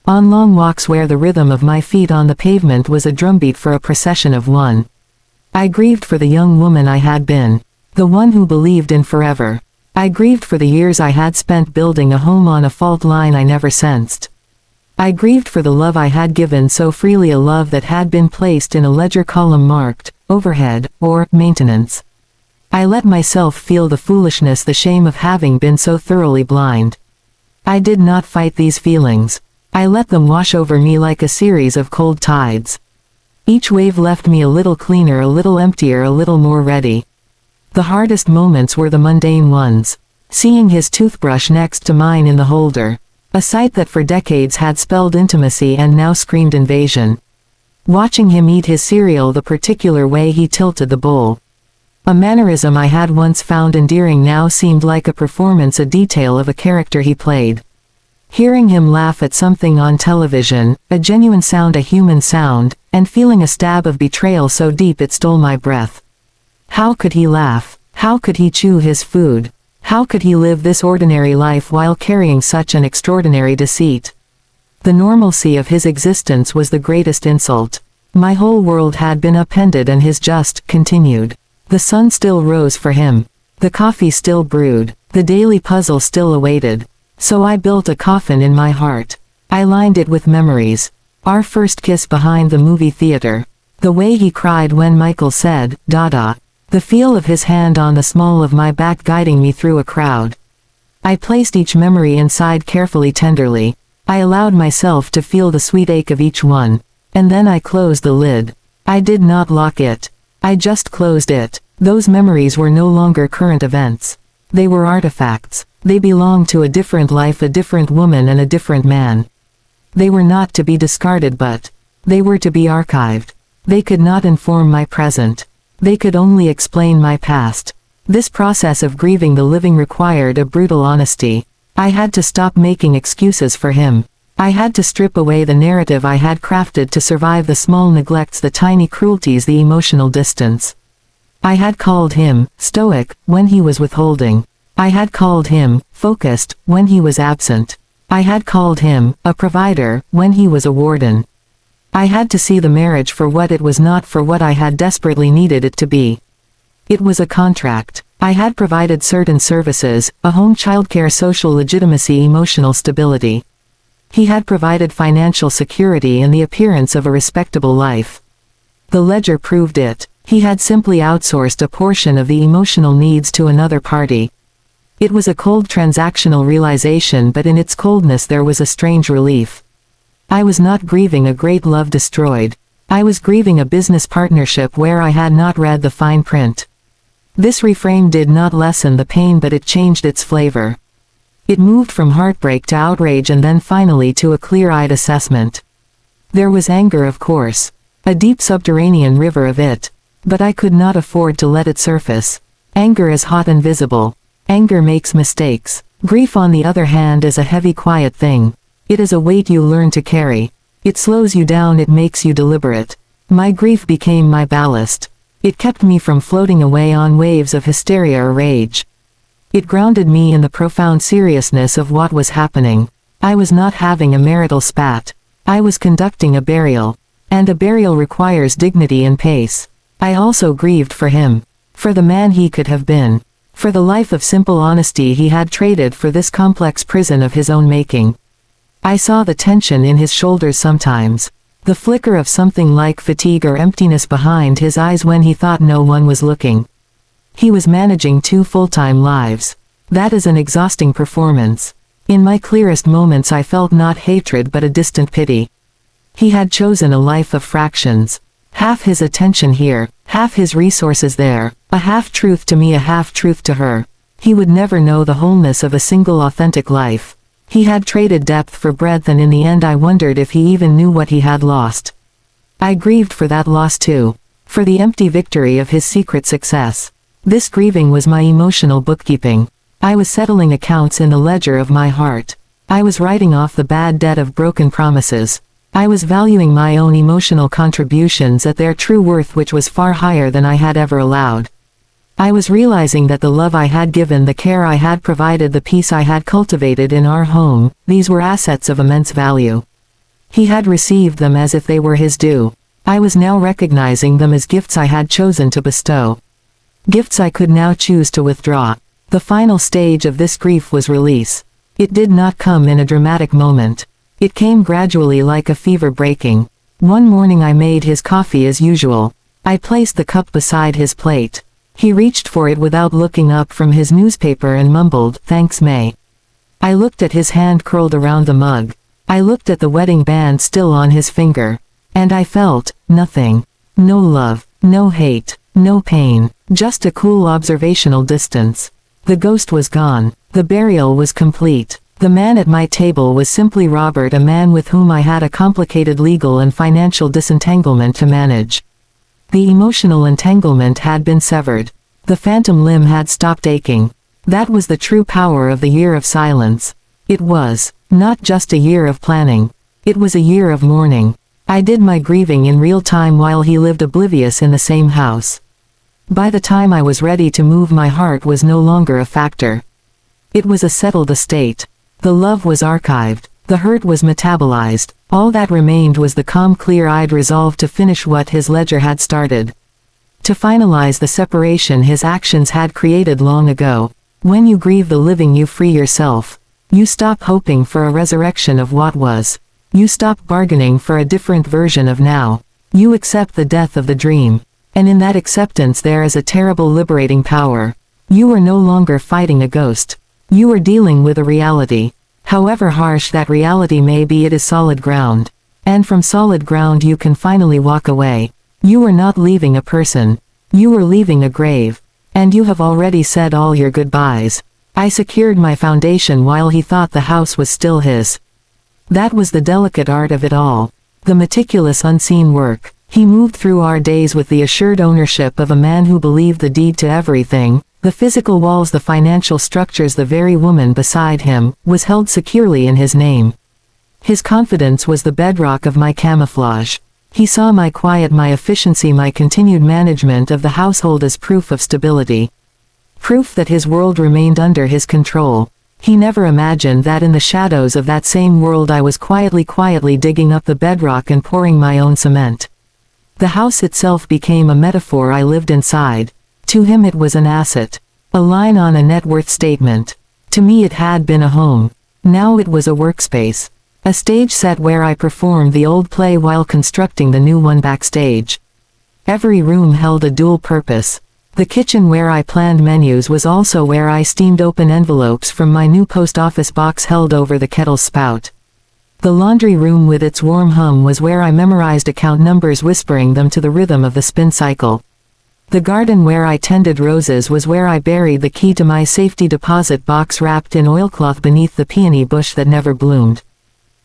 On long walks where the rhythm of my feet on the pavement was a drumbeat for a procession of one. I grieved for the young woman I had been. The one who believed in forever. I grieved for the years I had spent building a home on a fault line I never sensed. I grieved for the love I had given so freely, a love that had been placed in a ledger column marked, overhead, or, maintenance. I let myself feel the foolishness, the shame of having been so thoroughly blind. I did not fight these feelings. I let them wash over me like a series of cold tides. Each wave left me a little cleaner, a little emptier, a little more ready. The hardest moments were the mundane ones. Seeing his toothbrush next to mine in the holder. A sight that for decades had spelled intimacy and now screamed invasion. Watching him eat his cereal, the particular way he tilted the bowl. A mannerism I had once found endearing now seemed like a performance, a detail of a character he played. Hearing him laugh at something on television, a genuine sound, a human sound, and feeling a stab of betrayal so deep it stole my breath. How could he laugh? How could he chew his food? How could he live this ordinary life while carrying such an extraordinary deceit? The normalcy of his existence was the greatest insult. My whole world had been upended and his just continued. The sun still rose for him. The coffee still brewed. The daily puzzle still awaited. So I built a coffin in my heart. I lined it with memories. Our first kiss behind the movie theater. The way he cried when Michael said, "Dada." The feel of his hand on the small of my back guiding me through a crowd. I placed each memory inside carefully, tenderly. I allowed myself to feel the sweet ache of each one. And then I closed the lid. I did not lock it. I just closed it. Those memories were no longer current events. They were artifacts. They belonged to a different life, a different woman, and a different man. They were not to be discarded, but they were to be archived. They could not inform my present. They could only explain my past. This process of grieving the living required a brutal honesty. I had to stop making excuses for him. I had to strip away the narrative I had crafted to survive the small neglects, the tiny cruelties, the emotional distance. I had called him stoic when he was withholding. I had called him focused when he was absent. I had called him a provider when he was a warden. I had to see the marriage for what it was, not for what I had desperately needed it to be. It was a contract. I had provided certain services, a home, childcare, social legitimacy, emotional stability. He had provided financial security and the appearance of a respectable life. The ledger proved it. He had simply outsourced a portion of the emotional needs to another party. It was a cold transactional realization, but in its coldness there was a strange relief. I was not grieving a great love destroyed. I was grieving a business partnership where I had not read the fine print. This reframe did not lessen the pain, but it changed its flavor. It moved from heartbreak to outrage and then finally to a clear-eyed assessment. There was anger, of course. A deep subterranean river of it. But I could not afford to let it surface. Anger is hot and visible. Anger makes mistakes. Grief, on the other hand, is a heavy, quiet thing. It is a weight you learn to carry. It slows you down, it makes you deliberate. My grief became my ballast. It kept me from floating away on waves of hysteria or rage. It grounded me in the profound seriousness of what was happening. I was not having a marital spat. I was conducting a burial. And a burial requires dignity and pace. I also grieved for him. For the man he could have been. For the life of simple honesty he had traded for this complex prison of his own making. I saw the tension in his shoulders sometimes. The flicker of something like fatigue or emptiness behind his eyes when he thought no one was looking. He was managing 2 full-time lives. That is an exhausting performance. In my clearest moments I felt not hatred but a distant pity. He had chosen a life of fractions. Half his attention here, half his resources there, a half-truth to me, a half-truth to her. He would never know the wholeness of a single authentic life. He had traded depth for breadth, and in the end I wondered if he even knew what he had lost. I grieved for that loss too. For the empty victory of his secret success. This grieving was my emotional bookkeeping. I was settling accounts in the ledger of my heart. I was writing off the bad debt of broken promises. I was valuing my own emotional contributions at their true worth, which was far higher than I had ever allowed. I was realizing that the love I had given, the care I had provided, the peace I had cultivated in our home, these were assets of immense value. He had received them as if they were his due. I was now recognizing them as gifts I had chosen to bestow. Gifts I could now choose to withdraw. The final stage of this grief was release. It did not come in a dramatic moment. It came gradually, like a fever breaking. One morning I made his coffee as usual. I placed the cup beside his plate. He reached for it without looking up from his newspaper and mumbled, "Thanks, May." I looked at his hand curled around the mug. I looked at the wedding band still on his finger. And I felt nothing. No love, no hate, no pain, just a cool observational distance. The ghost was gone. The burial was complete. The man at my table was simply Robert, a man with whom I had a complicated legal and financial disentanglement to manage. The emotional entanglement had been severed. The phantom limb had stopped aching. That was the true power of the year of silence. It was not just a year of planning. It was a year of mourning. I did my grieving in real time while he lived oblivious in the same house. By the time I was ready to move, my heart was no longer a factor. It was a settled estate. The love was archived. The hurt was metabolized. All that remained was the calm, clear-eyed resolve to finish what his ledger had started. To finalize the separation his actions had created long ago. When you grieve the living, you free yourself. You stop hoping for a resurrection of what was. You stop bargaining for a different version of now. You accept the death of the dream. And in that acceptance there is a terrible liberating power. You are no longer fighting a ghost. You are dealing with a reality. However harsh that reality may be, it is solid ground. And from solid ground you can finally walk away. You are not leaving a person. You are leaving a grave. And you have already said all your goodbyes. I secured my foundation while he thought the house was still his. That was the delicate art of it all. The meticulous unseen work. He moved through our days with the assured ownership of a man who believed the deed to everything. The physical walls, the financial structures, the very woman beside him, was held securely in his name. His confidence was the bedrock of my camouflage. He saw my quiet, my efficiency, my continued management of the household as proof of stability. Proof that his world remained under his control. He never imagined that in the shadows of that same world I was quietly digging up the bedrock and pouring my own cement. The house itself became a metaphor I lived inside. To him it was an asset. A line on a net worth statement. To me it had been a home. Now it was a workspace. A stage set where I performed the old play while constructing the new one backstage. Every room held a dual purpose. The kitchen where I planned menus was also where I steamed open envelopes from my new post office box held over the kettle's spout. The laundry room with its warm hum was where I memorized account numbers, whispering them to the rhythm of the spin cycle. The garden where I tended roses was where I buried the key to my safety deposit box wrapped in oilcloth beneath the peony bush that never bloomed.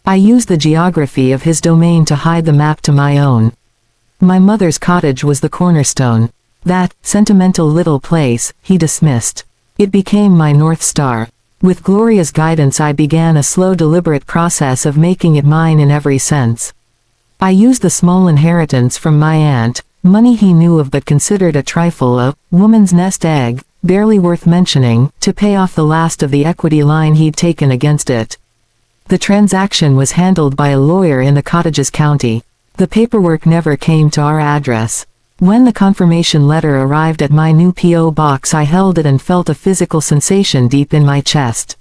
I used the geography of his domain to hide the map to my own. My mother's cottage was the cornerstone. That sentimental little place he dismissed. It became my North Star. With Gloria's guidance I began a slow deliberate process of making it mine in every sense. I used the small inheritance from my aunt, money he knew of but considered a trifle, a woman's nest egg, barely worth mentioning, to pay off the last of the equity line he'd taken against it. The transaction was handled by a lawyer in the cottage's county. The paperwork never came to our address. When the confirmation letter arrived at my new P.O. box I held it and felt a physical sensation deep in my chest.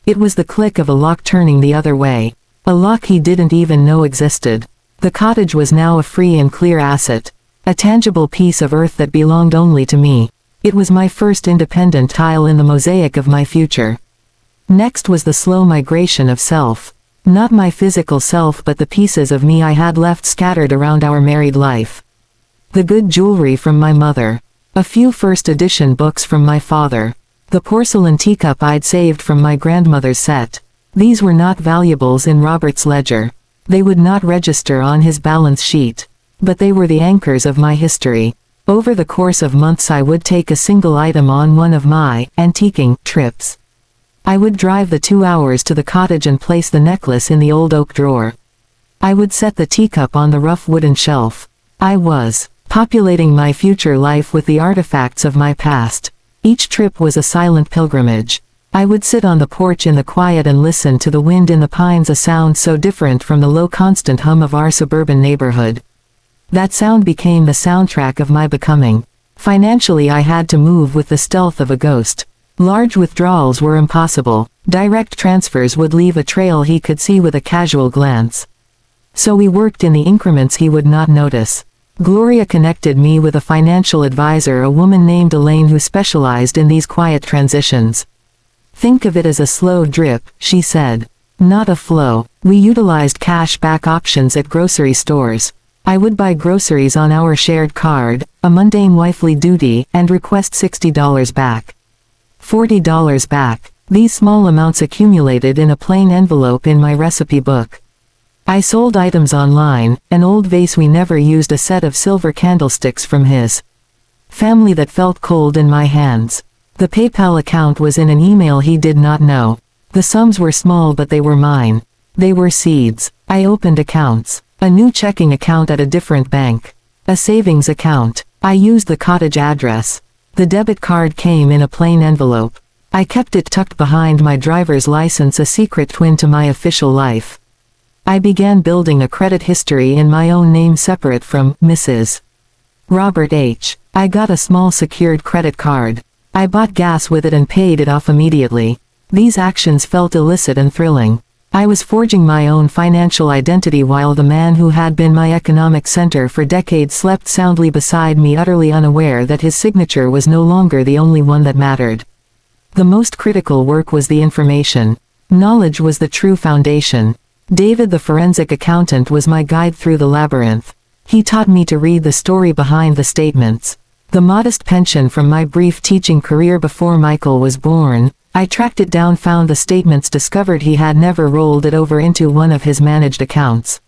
It was the click of a lock turning the other way. A lock he didn't even know existed. The cottage was now a free and clear asset. A tangible piece of earth that belonged only to me. It was my first independent tile in the mosaic of my future. Next was the slow migration of self. Not my physical self but the pieces of me I had left scattered around our married life. The good jewelry from my mother. A few first edition books from my father. The porcelain teacup I'd saved from my grandmother's set. These were not valuables in Robert's ledger. They would not register on his balance sheet. But they were the anchors of my history. Over the course of months I would take a single item on one of my antiquing trips. I would drive the 2 hours to the cottage and place the necklace in the old oak drawer. I would set the teacup on the rough wooden shelf. I was populating my future life with the artifacts of my past. Each trip was a silent pilgrimage. I would sit on the porch in the quiet and listen to the wind in the pines, a sound so different from the low constant hum of our suburban neighborhood. That sound became the soundtrack of my becoming. Financially I had to move with the stealth of a ghost. Large withdrawals were impossible. Direct transfers would leave a trail he could see with a casual glance. So we worked in the increments he would not notice. Gloria connected me with a financial advisor, a woman named Elaine who specialized in these quiet transitions. Think of it as a slow drip, she said. Not a flow. We utilized cash back options at grocery stores. I would buy groceries on our shared card, a mundane wifely duty, and request $60 back. $40 back. These small amounts accumulated in a plain envelope in my recipe book. I sold items online, an old vase we never used, a set of silver candlesticks from his family that felt cold in my hands. The PayPal account was in an email he did not know. The sums were small but they were mine. They were seeds. I opened accounts. A new checking account at a different bank. A savings account. I used the cottage address. The debit card came in a plain envelope. I kept it tucked behind my driver's license, a secret twin to my official life. I began building a credit history in my own name separate from Mrs. Robert H. I got a small secured credit card. I bought gas with it and paid it off immediately. These actions felt illicit and thrilling. I was forging my own financial identity while the man who had been my economic center for decades slept soundly beside me, utterly unaware that his signature was no longer the only one that mattered. The most critical work was the information. Knowledge was the true foundation. David the forensic accountant was my guide through the labyrinth. He taught me to read the story behind the statements. The modest pension from my brief teaching career before Michael was born. I tracked it down, found the statements, discovered he had never rolled it over into one of his managed accounts.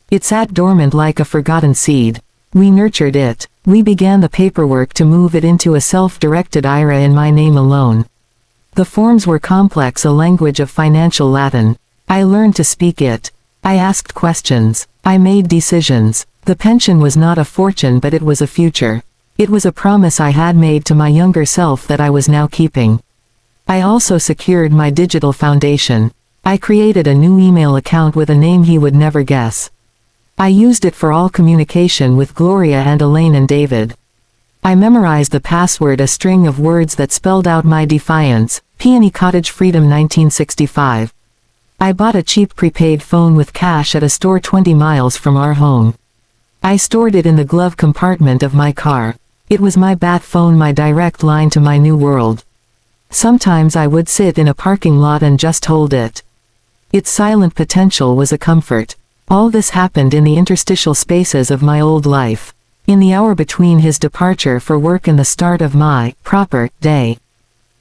It sat dormant like a forgotten seed. We nurtured it. We began the paperwork to move it into a self-directed IRA in my name alone. The forms were complex, a language of financial Latin. I learned to speak it. I asked questions. I made decisions. The pension was not a fortune but it was a future. It was a promise I had made to my younger self that I was now keeping. I also secured my digital foundation. I created a new email account with a name he would never guess. I used it for all communication with Gloria and Elaine and David. I memorized the password, a string of words that spelled out my defiance, Peony Cottage Freedom 1965. I bought a cheap prepaid phone with cash at a store 20 miles from our home. I stored it in the glove compartment of my car. It was my bat phone, my direct line to my new world. Sometimes I would sit in a parking lot and just hold it. Its silent potential was a comfort. All this happened in the interstitial spaces of my old life. In the hour between his departure for work and the start of my proper day.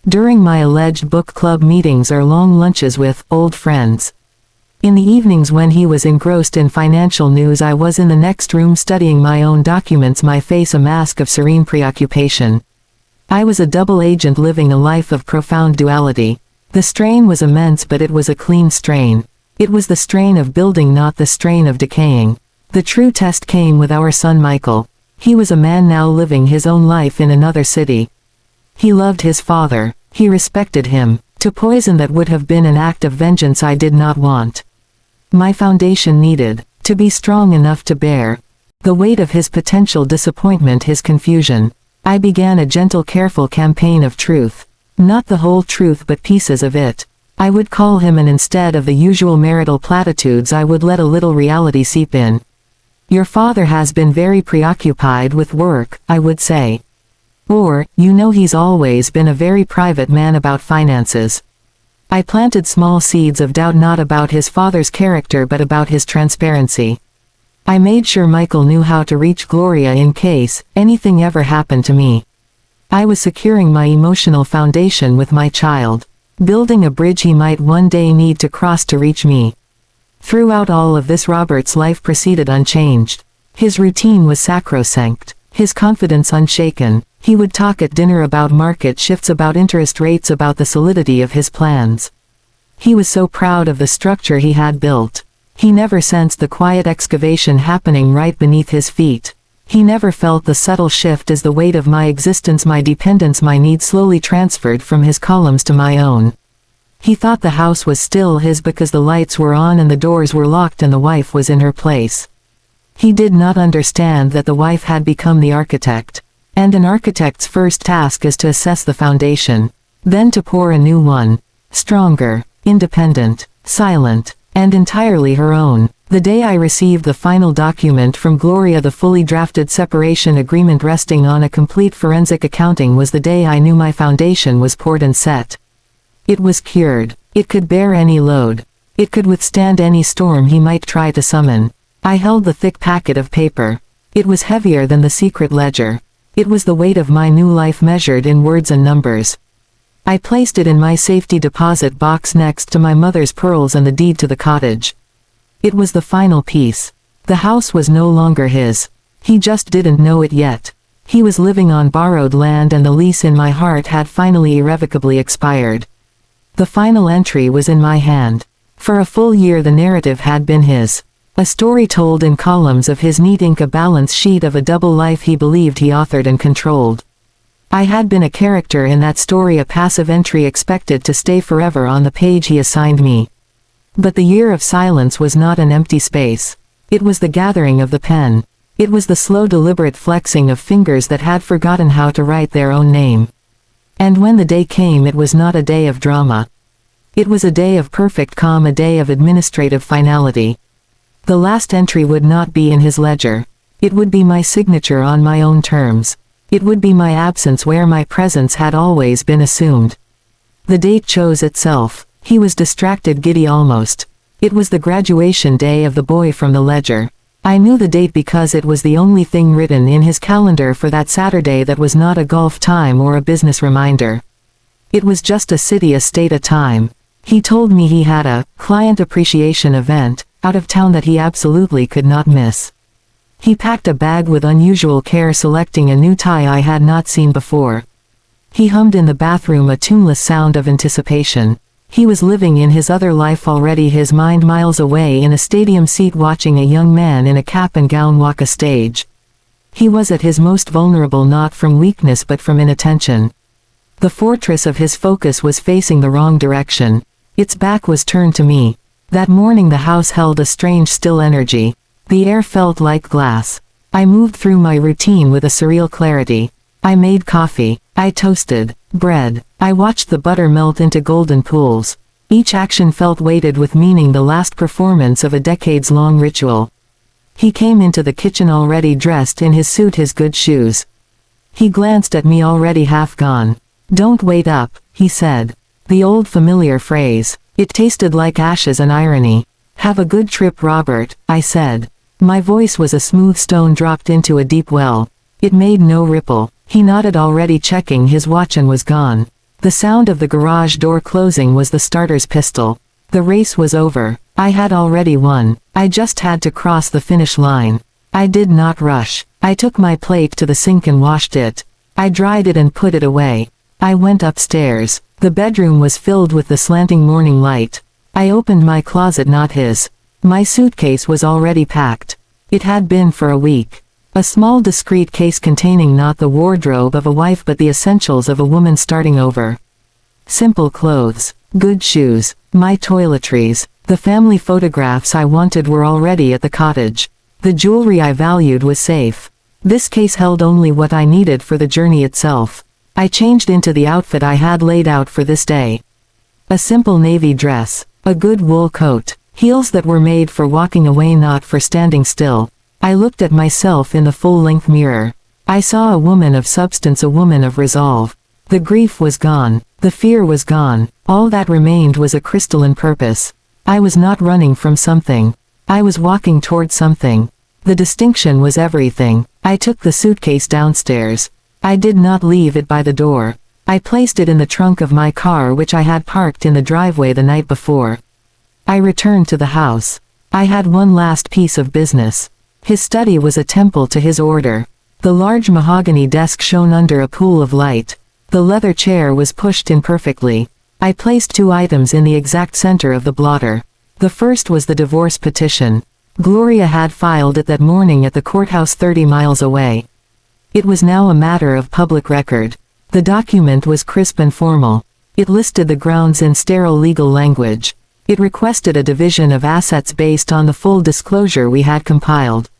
During my alleged book club meetings or long lunches with old friends. In the evenings when he was engrossed in financial news, I was in the next room studying my own documents, my face a mask of serene preoccupation. I was a double agent living a life of profound duality. The strain was immense, but it was a clean strain. It was the strain of building, not the strain of decaying. The true test came with our son Michael. He was a man now living his own life in another city. He loved his father. He respected him. To poison that would have been an act of vengeance I did not want. My foundation needed to be strong enough to bear the weight of his potential disappointment, his confusion. I began a gentle, careful campaign of truth. Not the whole truth, but pieces of it. I would call him, and instead of the usual marital platitudes I would let a little reality seep in. Your father has been very preoccupied with work, I would say. Or, you know, he's always been a very private man about finances. I planted small seeds of doubt, not about his father's character but about his transparency. I made sure Michael knew how to reach Gloria in case anything ever happened to me. I was securing my emotional foundation with my child. Building a bridge he might one day need to cross to reach me. Throughout all of this, Robert's life proceeded unchanged. His routine was sacrosanct. His confidence unshaken. He would talk at dinner about market shifts, about interest rates, about the solidity of his plans. He was so proud of the structure he had built. He never sensed the quiet excavation happening right beneath his feet. He never felt the subtle shift as the weight of my existence, my dependence, my needs slowly transferred from his columns to my own. He thought the house was still his because the lights were on and the doors were locked and the wife was in her place. He did not understand that the wife had become the architect. And an architect's first task is to assess the foundation. Then to pour a new one. Stronger, independent, silent, and entirely her own. The day I received the final document from Gloria, the fully drafted separation agreement resting on a complete forensic accounting, was the day I knew my foundation was poured and set. It was cured. It could bear any load. It could withstand any storm he might try to summon. I held the thick packet of paper. It was heavier than the secret ledger. It was the weight of my new life measured in words and numbers. I placed it in my safety deposit box next to my mother's pearls and the deed to the cottage. It was the final piece. The house was no longer his. He just didn't know it yet. He was living on borrowed land, and the lease in my heart had finally irrevocably expired. The final entry was in my hand. For a full year the narrative had been his. A story told in columns of his neat ink, a balance sheet of a double life he believed he authored and controlled. I had been a character in that story, a passive entry expected to stay forever on the page he assigned me. But the year of silence was not an empty space. It was the gathering of the pen. It was the slow, deliberate flexing of fingers that had forgotten how to write their own name. And when the day came, it was not a day of drama. It was a day of perfect calm, a day of administrative finality. The last entry would not be in his ledger. It would be my signature on my own terms. It would be my absence where my presence had always been assumed. The date chose itself. He was distracted, giddy almost. It was the graduation day of the boy from the ledger. I knew the date because it was the only thing written in his calendar for that Saturday that was not a golf time or a business reminder. It was just a city, a state, a time. He told me he had a client appreciation event out of town that he absolutely could not miss. He packed a bag with unusual care, selecting a new tie I had not seen before. He hummed in the bathroom a tuneless sound of anticipation. He was living in his other life already, his mind miles away in a stadium seat watching a young man in a cap and gown walk a stage. He was at his most vulnerable, not from weakness but from inattention. The fortress of his focus was facing the wrong direction. Its back was turned to me. That morning the house held a strange still energy. The air felt like glass. I moved through my routine with a surreal clarity. I made coffee. I toasted bread. I watched the butter melt into golden pools. Each action felt weighted with meaning, the last performance of a decades-long ritual. He came into the kitchen already dressed in his suit, his good shoes. He glanced at me already half gone. "Don't wait up," he said. The old familiar phrase. It tasted like ashes and irony. "Have a good trip, Robert," I said. My voice was a smooth stone dropped into a deep well. It made no ripple. He nodded, already checking his watch, and was gone. The sound of the garage door closing was the starter's pistol. The race was over. I had already won. I just had to cross the finish line. I did not rush. I took my plate to the sink and washed it. I dried it and put it away. I went upstairs. The bedroom was filled with the slanting morning light. I opened my closet, not his. My suitcase was already packed. It had been for a week. A small discreet case containing not the wardrobe of a wife but the essentials of a woman starting over. Simple clothes, good shoes, my toiletries, the family photographs I wanted were already at the cottage. The jewelry I valued was safe. This case held only what I needed for the journey itself. I changed into the outfit I had laid out for this day. A simple navy dress, a good wool coat, heels that were made for walking away, not for standing still. I looked at myself in the full-length mirror. I saw a woman of substance, a woman of resolve. The grief was gone. The fear was gone. All that remained was a crystalline purpose. I was not running from something. I was walking toward something. The distinction was everything. I took the suitcase downstairs. I did not leave it by the door. I placed it in the trunk of my car, which I had parked in the driveway the night before. I returned to the house. I had one last piece of business. His study was a temple to his order. The large mahogany desk shone under a pool of light. The leather chair was pushed in perfectly. I placed 2 items in the exact center of the blotter. The first was the divorce petition. Gloria had filed it that morning at the courthouse 30 miles away. It was now a matter of public record. The document was crisp and formal. It listed the grounds in sterile legal language. It requested a division of assets based on the full disclosure we had compiled.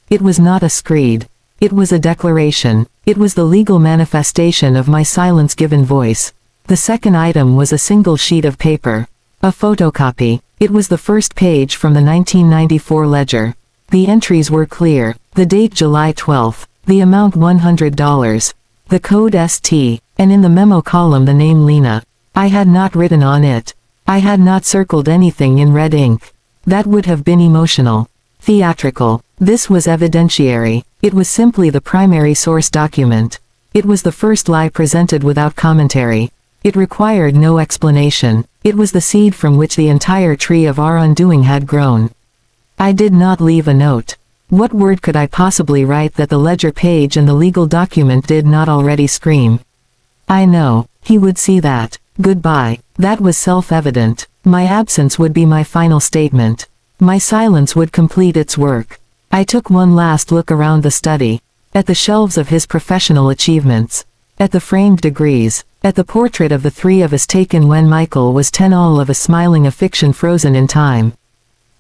It was not a screed. It was a declaration. It was the legal manifestation of my silence given voice. The second item was a single sheet of paper. A photocopy. It was the first page from the 1994 ledger. The entries were clear. The date July 12th. The amount $100. The code ST. And in the memo column the name Lena. I had not written on it. I had not circled anything in red ink. That would have been emotional. Theatrical. This was evidentiary. It was simply the primary source document. It was the first lie presented without commentary. It required no explanation. It was the seed from which the entire tree of our undoing had grown. I did not leave a note. What word could I possibly write that the ledger page and the legal document did not already scream? I know. He would see that. Goodbye. That was self-evident. My absence would be my final statement. My silence would complete its work. I took one last look around the study. At the shelves of his professional achievements. At the framed degrees. At the portrait of the 3 of us taken when Michael was 10, all of a smiling, a fiction frozen in time.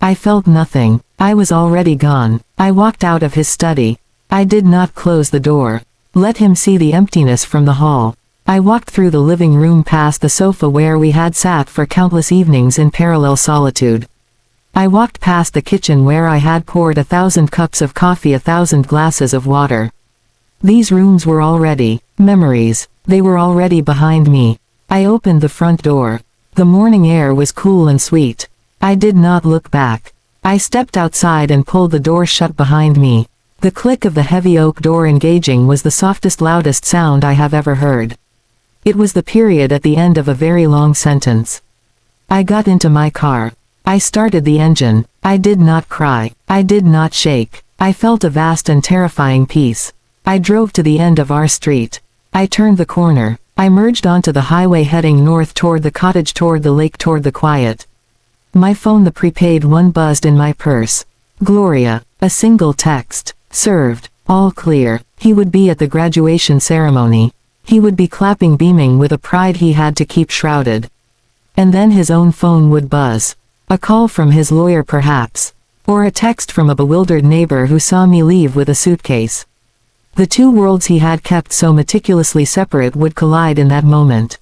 I felt nothing. I was already gone. I walked out of his study. I did not close the door. Let him see the emptiness from the hall. I walked through the living room past the sofa where we had sat for countless evenings in parallel solitude. I walked past the kitchen where I had poured 1,000 cups of coffee, 1,000 glasses of water. These rooms were already memories. They were already behind me. I opened the front door. The morning air was cool and sweet. I did not look back. I stepped outside and pulled the door shut behind me. The click of the heavy oak door engaging was the softest, loudest sound I have ever heard. It was the period at the end of a very long sentence. I got into my car. I started the engine. I did not cry. I did not shake. I felt a vast and terrifying peace. I drove to the end of our street. I turned the corner. I merged onto the highway heading north toward the cottage, toward the lake, toward the quiet. My phone, the prepaid one, buzzed in my purse. Gloria. A single text. Served. All clear. He would be at the graduation ceremony. He would be clapping, beaming with a pride he had to keep shrouded. And then his own phone would buzz. A call from his lawyer perhaps. Or a text from a bewildered neighbor who saw me leave with a suitcase. The two worlds he had kept so meticulously separate would collide in that moment.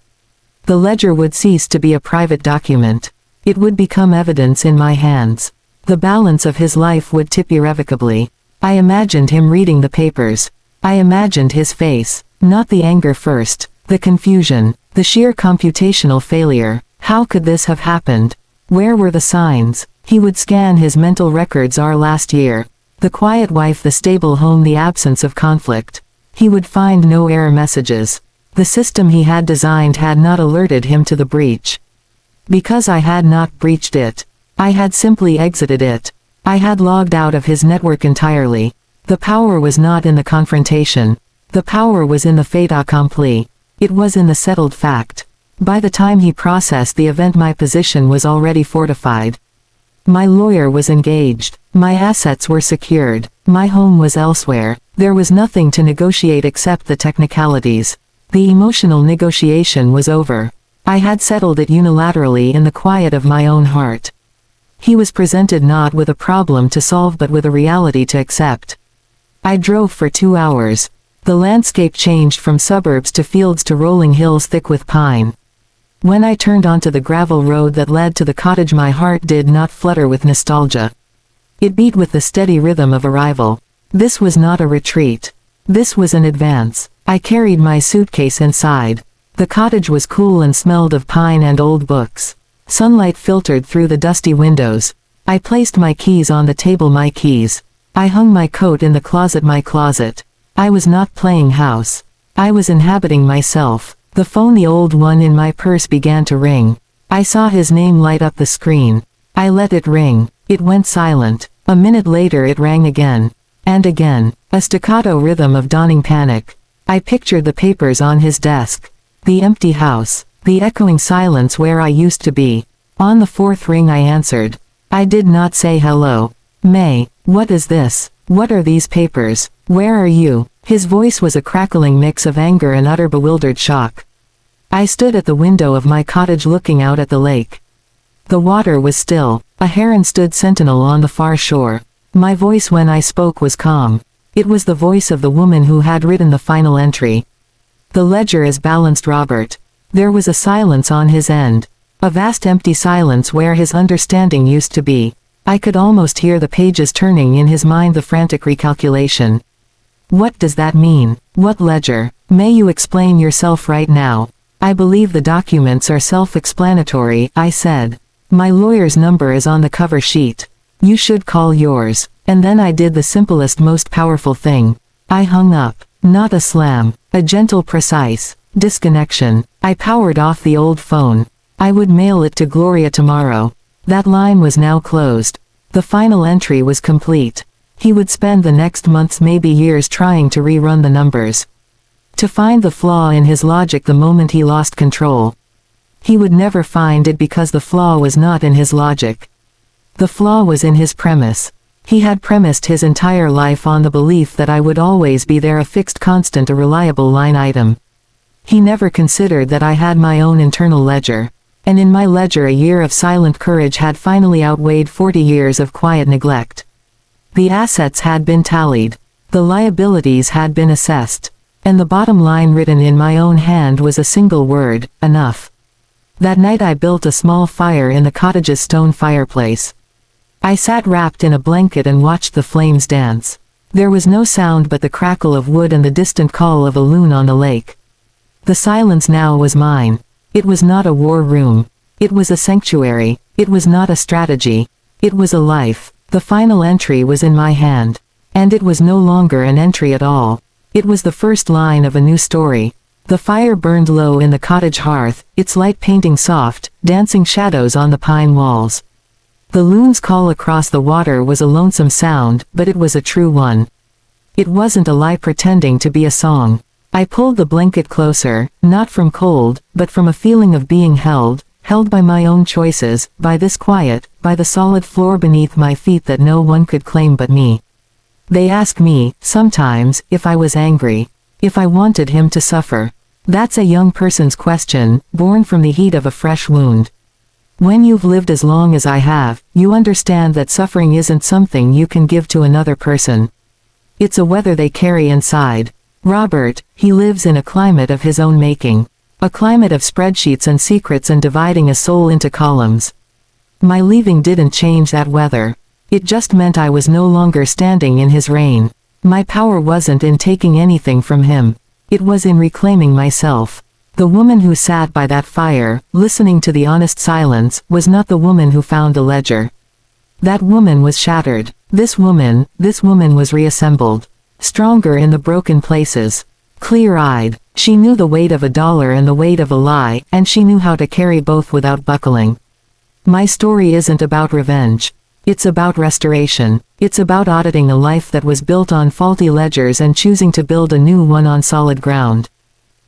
The ledger would cease to be a private document. It would become evidence in my hands. The balance of his life would tip irrevocably. I imagined him reading the papers. I imagined his face. Not the anger first, the confusion, the sheer computational failure. How could this have happened? Where were the signs? He would scan his mental records our last year. The quiet wife, the stable home, the absence of conflict. He would find no error messages. The system he had designed had not alerted him to the breach. Because I had not breached it. I had simply exited it. I had logged out of his network entirely. The power was not in the confrontation. The power was in the fait accompli. It was in the settled fact. By the time he processed the event, my position was already fortified. My lawyer was engaged. My assets were secured. My home was elsewhere. There was nothing to negotiate except the technicalities. The emotional negotiation was over. I had settled it unilaterally in the quiet of my own heart. He was presented not with a problem to solve but with a reality to accept. I drove for 2 hours. The landscape changed from suburbs to fields to rolling hills thick with pine. When I turned onto the gravel road that led to the cottage, my heart did not flutter with nostalgia. It beat with the steady rhythm of arrival. This was not a retreat. This was an advance. I carried my suitcase inside. The cottage was cool and smelled of pine and old books. Sunlight filtered through the dusty windows. I placed my keys on the table, my keys. I hung my coat in the closet, my closet. I was not playing house. I was inhabiting myself. The phone, the old one in my purse, began to ring. I saw his name light up the screen. I let it ring. It went silent. A minute later it rang again. And again. A staccato rhythm of dawning panic. I pictured the papers on his desk. The empty house. The echoing silence where I used to be. On the fourth ring I answered. I did not say hello. May, what is this? What are these papers? Where are you? His voice was a crackling mix of anger and utter bewildered shock. I stood at the window of my cottage looking out at the lake. The water was still. A heron stood sentinel on the far shore. My voice when I spoke was calm. It was the voice of the woman who had written the final entry. The ledger is balanced, Robert. There was a silence on his end. A vast empty silence where his understanding used to be. I could almost hear the pages turning in his mind, the frantic recalculation. What does that mean? What ledger? May you explain yourself right now? I believe the documents are self-explanatory, I said. My lawyer's number is on the cover sheet. You should call yours. And then I did the simplest, most powerful thing. I hung up. Not a slam. A gentle, precise disconnection. I powered off the old phone. I would mail it to Gloria tomorrow. That line was now closed. The final entry was complete. He would spend the next months, maybe years, trying to rerun the numbers. To find the flaw in his logic the moment he lost control. He would never find it because the flaw was not in his logic. The flaw was in his premise. He had premised his entire life on the belief that I would always be there, a fixed constant, a reliable line item. He never considered that I had my own internal ledger. And in my ledger a year of silent courage had finally outweighed 40 years of quiet neglect. The assets had been tallied. The liabilities had been assessed. And the bottom line written in my own hand was a single word: enough. That night I built a small fire in the cottage's stone fireplace. I sat wrapped in a blanket and watched the flames dance. There was no sound but the crackle of wood and the distant call of a loon on the lake. The silence now was mine. It was not a war room. It was a sanctuary. It was not a strategy. It was a life. The final entry was in my hand. And it was no longer an entry at all. It was the first line of a new story. The fire burned low in the cottage hearth, its light painting soft, dancing shadows on the pine walls. The loon's call across the water was a lonesome sound, but it was a true one. It wasn't a lie pretending to be a song. I pulled the blanket closer, not from cold, but from a feeling of being held by my own choices, by this quiet, by the solid floor beneath my feet that no one could claim but me. They ask me, sometimes, if I was angry. If I wanted him to suffer. That's a young person's question, born from the heat of a fresh wound. When you've lived as long as I have, you understand that suffering isn't something you can give to another person. It's a weather they carry inside. Robert, he lives in a climate of his own making. A climate of spreadsheets and secrets and dividing a soul into columns. My leaving didn't change that weather. It just meant I was no longer standing in his reign. My power wasn't in taking anything from him. It was in reclaiming myself. The woman who sat by that fire, listening to the honest silence, was not the woman who found the ledger. That woman was shattered. This woman was reassembled. Stronger in the broken places. Clear-eyed. She knew the weight of a dollar and the weight of a lie, and she knew how to carry both without buckling. My story isn't about revenge. It's about restoration. It's about auditing a life that was built on faulty ledgers and choosing to build a new one on solid ground.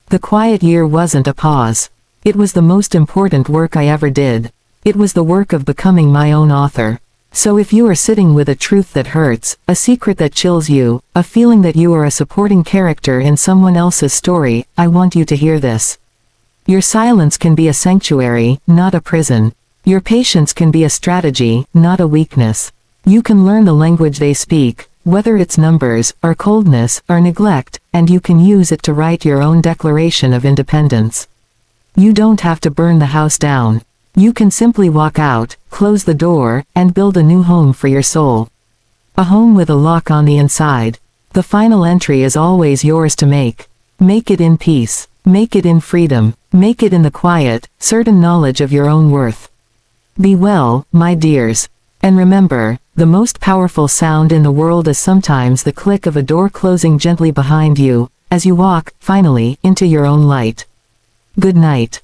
The quiet year wasn't a pause. It was the most important work I ever did. It was the work of becoming my own author. So if you are sitting with a truth that hurts, a secret that chills you, a feeling that you are a supporting character in someone else's story, I want you to hear this. Your silence can be a sanctuary, not a prison. Your patience can be a strategy, not a weakness. You can learn the language they speak, whether it's numbers, or coldness, or neglect, and you can use it to write your own declaration of independence. You don't have to burn the house down. You can simply walk out, close the door, and build a new home for your soul. A home with a lock on the inside. The final entry is always yours to make. Make it in peace. Make it in freedom. Make it in the quiet, certain knowledge of your own worth. Be well, my dears. And remember, the most powerful sound in the world is sometimes the click of a door closing gently behind you, as you walk, finally, into your own light. Good night.